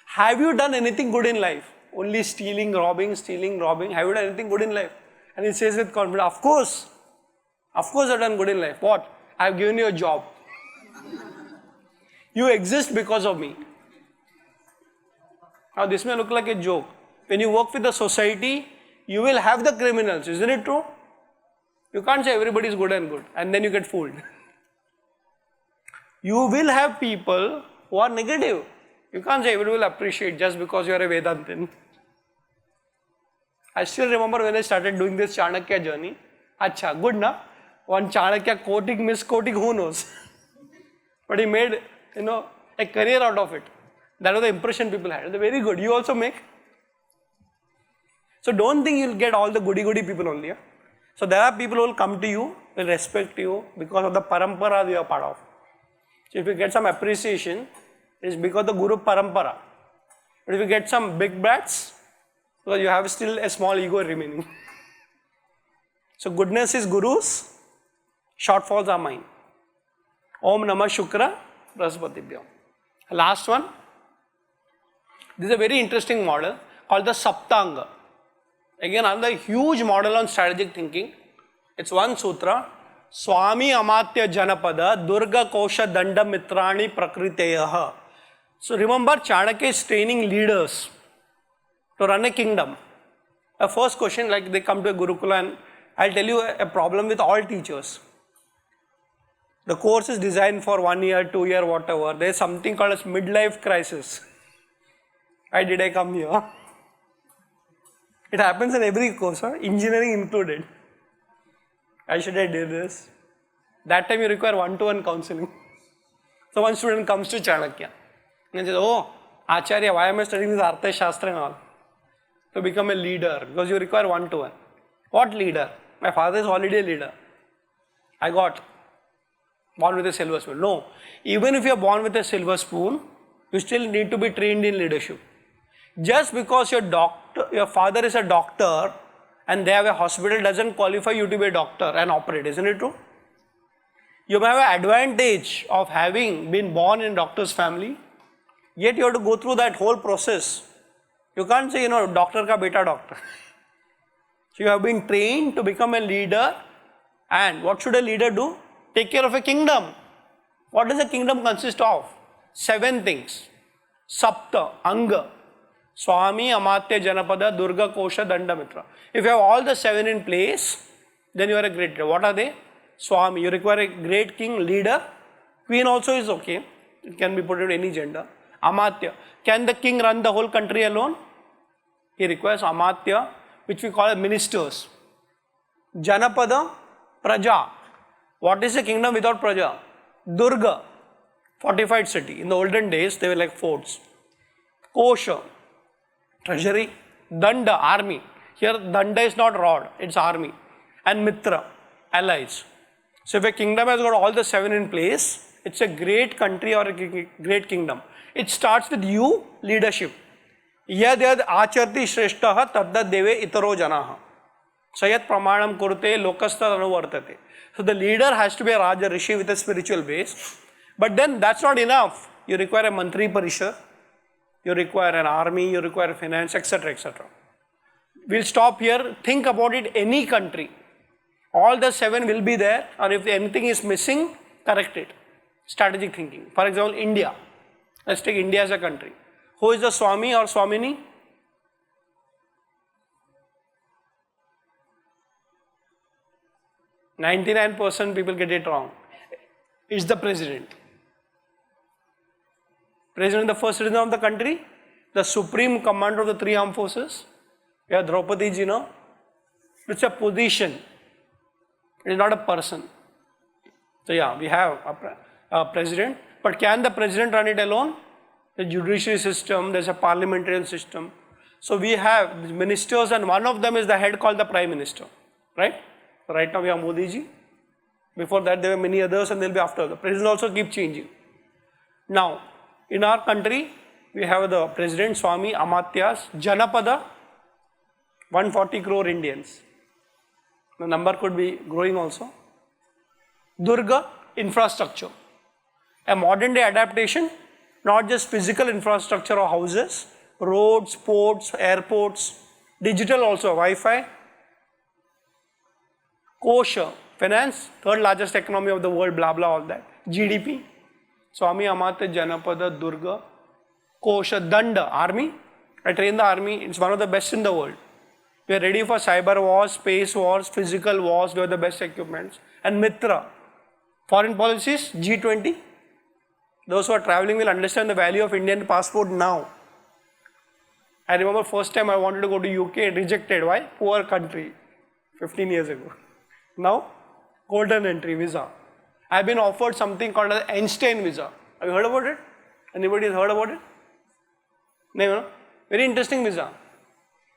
have you done anything good in life? Only stealing, robbing. Have you done anything good in life? And he says with confidence, of course I've done good in life. What? I've given you a job. You exist because of me. Now this may look like a joke. When you work with the society, you will have the criminals, isn't it true? You can't say everybody is good and then you get fooled. You will have people who are negative. You can't say everybody will appreciate just because you are a Vedantin. I still remember when I started doing this Chanakya journey. Acha, good na? One Chanakya quoting, misquoting, who knows? But he made, a career out of it. That was the impression people had. They're very good. You also make. So don't think you'll get all the goody people only. Yeah? So there are people who will come to you, will respect you because of the parampara you are part of. So if you get some appreciation, it's because of the Guru Parampara. But if you get some big brats, because you have still a small ego remaining. So goodness is Guru's, shortfalls are mine. Om Namah Shukra Brahaspatibhyam. Last one. This is a very interesting model called the Saptanga. Again, another huge model on strategic thinking. It's one sutra. Swami Amatya Janapada Durga Kosha Danda Mitrani Prakriteyaha. So remember, Chanakya is training leaders to run a kingdom. A first question, like they come to a Gurukula, and I'll tell you a problem with all teachers. The course is designed for 1 year, 2 year, whatever. There is something called as midlife crisis. Why did I come here? It happens in every course, engineering included. Why should I do this? That time you require one-to-one counseling. So one student comes to Chanakya and says, oh, Acharya, why am I studying this Arthashastra and all? To become a leader, because you require one-to-one. What leader? My father is already a leader. I got born with a silver spoon. No, even if you are born with a silver spoon, you still need to be trained in leadership. Just because your father is a doctor and they have a hospital doesn't qualify you to be a doctor and operate, isn't it true? You may have an advantage of having been born in a doctor's family, yet you have to go through that whole process. You can't say, doctor ka beta doctor. So you have been trained to become a leader, and what should a leader do? Take care of a kingdom. What does a kingdom consist of? 7 things. Sapta, Anga, Swami, Amatya, Janapada, Durga, Kosha, Danda, Mitra. If you have all the 7 in place, then you are a great leader. What are they? Swami, you require a great king, leader. Queen also is okay. It can be put in any gender. Amatya, can the king run the whole country alone? He requires Amatya, which we call ministers. Janapada, Praja. What is a kingdom without Praja? Durga, fortified city. In the olden days, they were like forts. Kosha, treasury. Danda, army. Here, Danda is not rod, it's army. And Mitra, allies. So if a kingdom has got all the 7 in place, it's a great country or a great kingdom. It starts with you, leadership. Yad acharti shreshtaha tadda deve itaro janaha. Sayat pramanam kurte lokastad anuvartate. So the leader has to be a Raja Rishi with a spiritual base. But then that's not enough. You require a Mantri Parishad, you require an army, you require finance, etc. etc. We'll stop here. Think about it, any country. All the 7 will be there, or if anything is missing, correct it. Strategic thinking. For example, India. Let's take India as a country. Who is the Swami or Swamini? %99 people get it wrong. It's the president. President is the first citizen of the country, the supreme commander of the 3 armed forces. We have Draupadi ji now. It's a position. It is not a person. So yeah, we have a president. But can the president run it alone? The judiciary system, there's a parliamentary system. So we have ministers, and one of them is the head called the Prime Minister. Right? Right now we have Modi ji. Before that there were many others, and they'll be after. The president also keep changing. Now, in our country, we have the president, Swami, Amatyas, Janapada, 140 crore Indians. The number could be growing also. Durga, infrastructure. A modern day adaptation, not just physical infrastructure or houses, roads, ports, airports, digital also, Wi-Fi. Kosha, finance, 3rd largest economy of the world, blah blah, all that. GDP. Swami, Amatya, Janapada, Durga. Kosha, Danda, army. I train the army, it's one of the best in the world. We are ready for cyber wars, space wars, physical wars, we have the best equipments. And Mitra, foreign policies, G20. Those who are traveling will understand the value of Indian passport now. I remember first time I wanted to go to UK, rejected. Why? Poor country, 15 years ago. Now, golden entry visa. I have been offered something called an Einstein visa. Have you heard about it? Anybody has heard about it? No? Very interesting visa.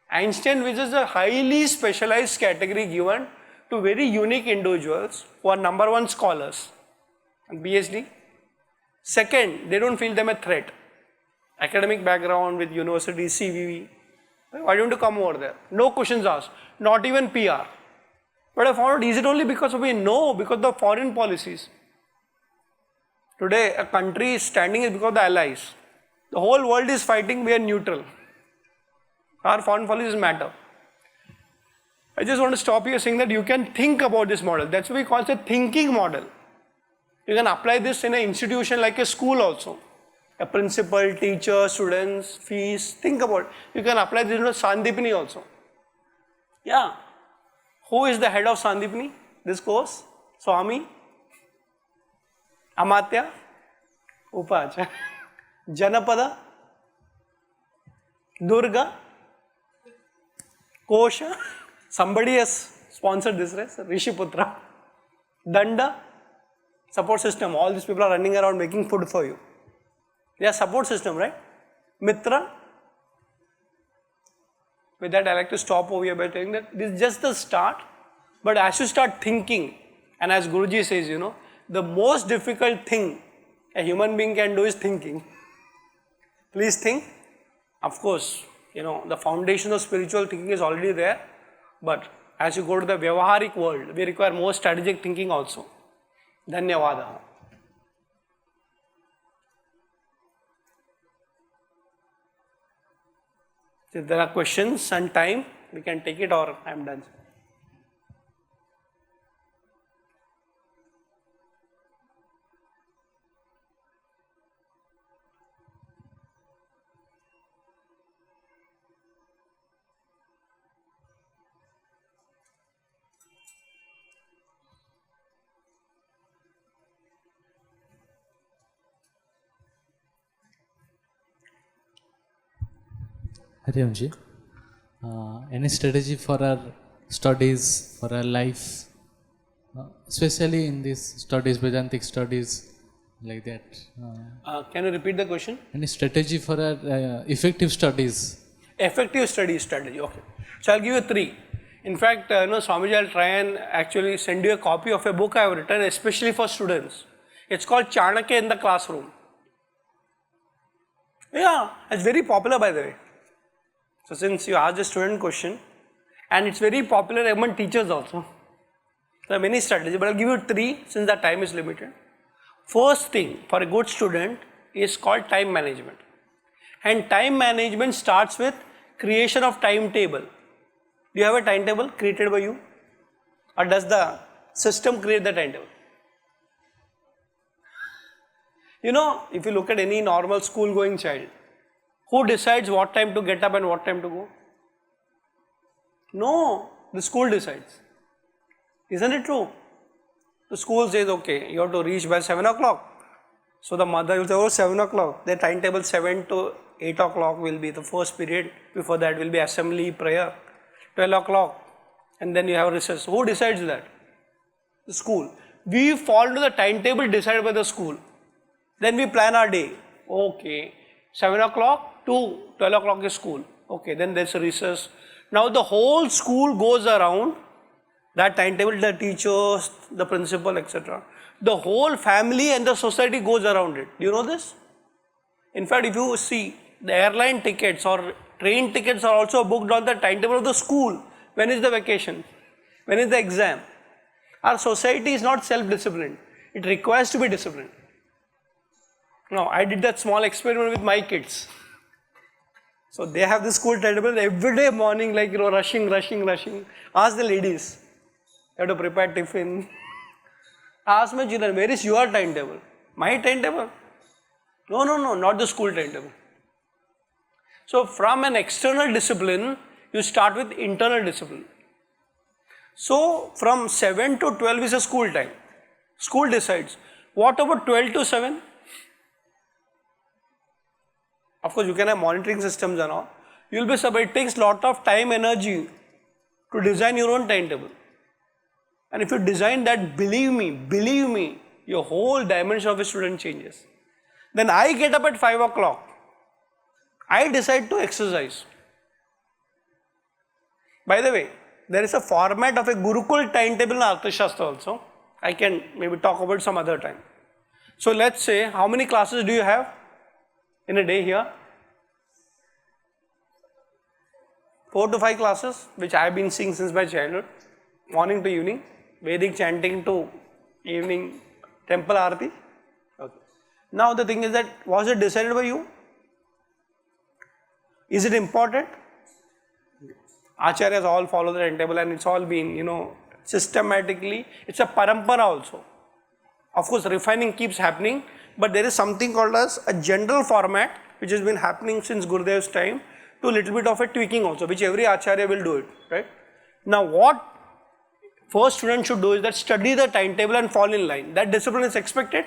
Einstein visa is a highly specialized category given to very unique individuals who are number 1 scholars and PhD. Second, they don't feel them a threat. Academic background with university, CVV. Why don't you come over there? No questions asked, not even PR. But I found out, is it only because of me? No, because of the foreign policies. Today, a country is standing is because of the allies. The whole world is fighting, we are neutral. Our foreign policies matter. I just want to stop here saying that you can think about this model. That's why we call it a thinking model. You can apply this in an institution like a school also. A principal, teacher, students, fees, think about it. You can apply this in a Sandipini also. Yeah. Who is the head of Sandipini? This course? Swami? Amatya? Upacharya? Janapada? Durga? Kosha? Somebody has sponsored this, right? Rishiputra. Danda? Support system. All these people are running around making food for you. They are support system, right? Mitra? With that, I like to stop over here by telling that this is just the start. But as you start thinking, and as Guruji says, the most difficult thing a human being can do is thinking. Please think. Of course, the foundation of spiritual thinking is already there. But as you go to the Vyavaharik world, we require more strategic thinking also. Dhanyavada. If there are questions and time, we can take it, or I am done. Hariomji, any strategy for our studies, for our life, especially in these studies, Vedantic studies, like that? Can you repeat the question? Any strategy for our effective studies? Effective study strategy, okay. So I'll give you 3. In fact, Swamiji, I'll try and actually send you a copy of a book I have written especially for students. It's called Chanakya in the Classroom. Yeah, it's very popular by the way. So since you asked a student question, and it's very popular among teachers also. There are many strategies, but I'll give you 3 since the time is limited. First thing for a good student is called time management. And time management starts with creation of timetable. Do you have a timetable created by you? Or does the system create the timetable? If you look at any normal school going child, who decides what time to get up and what time to go? No, the school decides. Isn't it true? The school says, okay, you have to reach by 7 o'clock. So the mother will say, oh, 7 o'clock. Their timetable 7 to 8 o'clock will be the first period. Before that will be assembly, prayer. 12 o'clock. And then you have recess. Who decides that? The school. We fall to the timetable decided by the school. Then we plan our day. Okay, 7 o'clock to 12 o'clock is school. Okay, then there's a recess. Now the whole school goes around that timetable, the teachers, the principal, etc. The whole family and the society goes around it. Do you know this? In fact, if you see, the airline tickets or train tickets are also booked on the timetable of the school. When is the vacation? When is the exam? Our society is not self-disciplined. It requires to be disciplined. Now, I did that small experiment with my kids. So they have the school timetable every day morning, like, rushing. Ask the ladies. You have to prepare tiffin. Ask my children, where is your timetable? My timetable? No, not the school timetable. So from an external discipline, you start with internal discipline. So from 7 to 12 is a school time. School decides. What about 12 to 7? Of course, you can have monitoring systems and all. You will be surprised. It takes lot of time, energy to design your own timetable. And if you design that, believe me, your whole dimension of a student changes. Then I get up at 5 o'clock. I decide to exercise. By the way, there is a format of a Gurukul timetable in Arthashastra also. I can maybe talk about some other time. So let's say, how many classes do you have in a day here? 4 to 5 classes, which I have been seeing since my childhood. Morning to evening, Vedic chanting to evening temple aarti. Okay. Now the thing is that, was it decided by you? Is it important? Acharyas all follow the timetable and it's all been, systematically, it's a parampara also. Of course, refining keeps happening, but there is something called as a general format which has been happening since Gurudev's time to a little bit of a tweaking also, which every Acharya will do it, right? Now, what first student should do is that study the timetable and fall in line. That discipline is expected.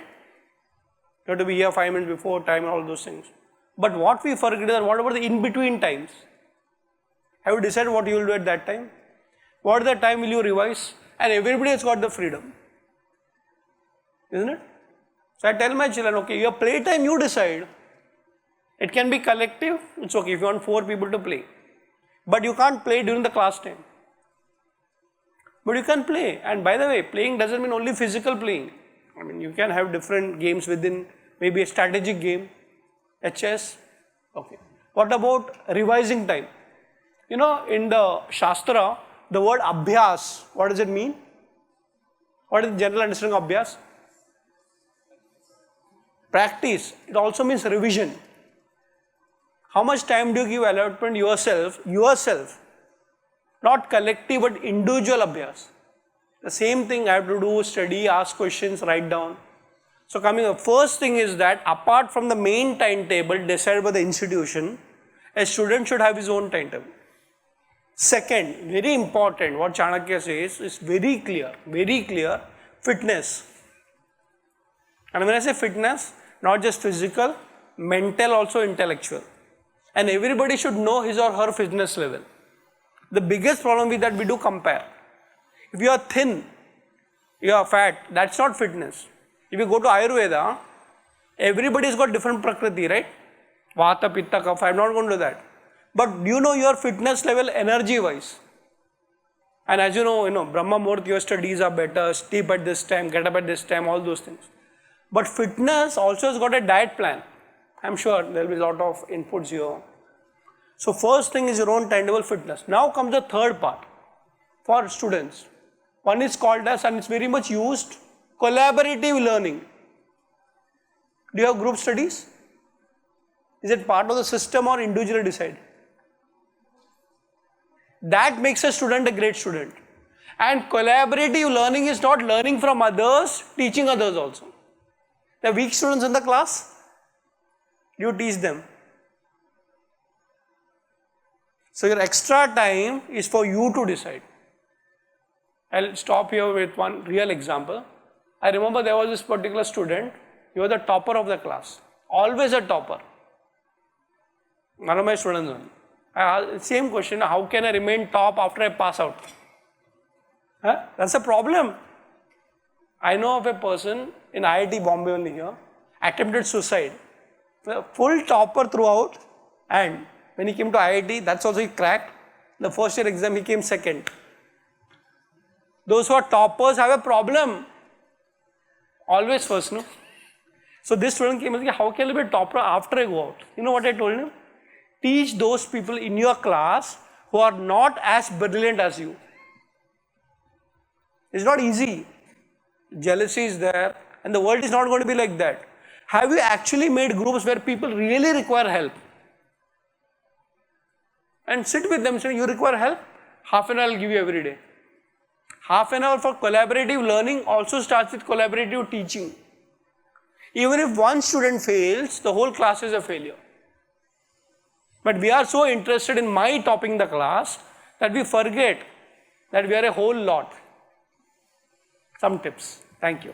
You have to be here 5 minutes before time and all those things. But what we forget is that what about the in-between times? Have you decided what you will do at that time? What the time will you revise? And everybody has got the freedom. Isn't it? So I tell my children, okay, your playtime you decide. It can be collective, it's okay if you want 4 people to play. But you can't play during the class time. But you can play. And by the way, playing doesn't mean only physical playing. I mean, you can have different games within, maybe a strategic game, a chess. Okay. What about revising time? In the Shastra, the word Abhyas, what does it mean? What is the general understanding of Abhyas? Practice. It also means revision. How much time do you give allotment yourself, not collective but individual Abhyas. The same thing I have to do, study, ask questions, write down. So coming up, first thing is that apart from the main timetable decided by the institution, a student should have his own timetable. Second, very important, what Chanakya says is very clear, fitness. And when I say fitness, not just physical, mental, also intellectual. And everybody should know his or her fitness level. The biggest problem is that we do compare. If you are thin, you are fat, that's not fitness. If you go to Ayurveda, everybody's got different prakriti, right? Vata, Pitta, Kapha, I'm not going to do that. But do you know your fitness level energy wise? And as you know, Brahma Muhurt, your studies are better, sleep at this time, get up at this time, all those things. But fitness also has got a diet plan. I'm sure there will be a lot of inputs here. So first thing is your own timetable fitness. Now comes the third part for students. One is called as, and it's very much used, collaborative learning. Do you have group studies? Is it part of the system or individually decide? That makes a student a great student. And collaborative learning is not learning from others, teaching others also. The weak students in the class, you teach them. So your extra time is for you to decide. I'll stop here with one real example. I remember there was this particular student, he was the topper of the class, always a topper. One of my students only. I asked, same question, how can I remain top after I pass out? That's a problem. I know of a person in IIT Bombay only here, attempted suicide. Full topper throughout, and when he came to IIT, that's also he cracked. The first year exam he came second. Those who are toppers have a problem. Always first, no? So this student came and said, how can I be a topper after I go out? You know what I told him? Teach those people in your class who are not as brilliant as you. It's not easy. Jealousy is there, and the world is not going to be like that. Have you actually made groups where people really require help? And sit with them, say, you require help? Half an hour I'll give you every day. Half an hour for collaborative learning also starts with collaborative teaching. Even if one student fails, the whole class is a failure. But we are so interested in my topping the class that we forget that we are a whole lot. Some tips. Thank you.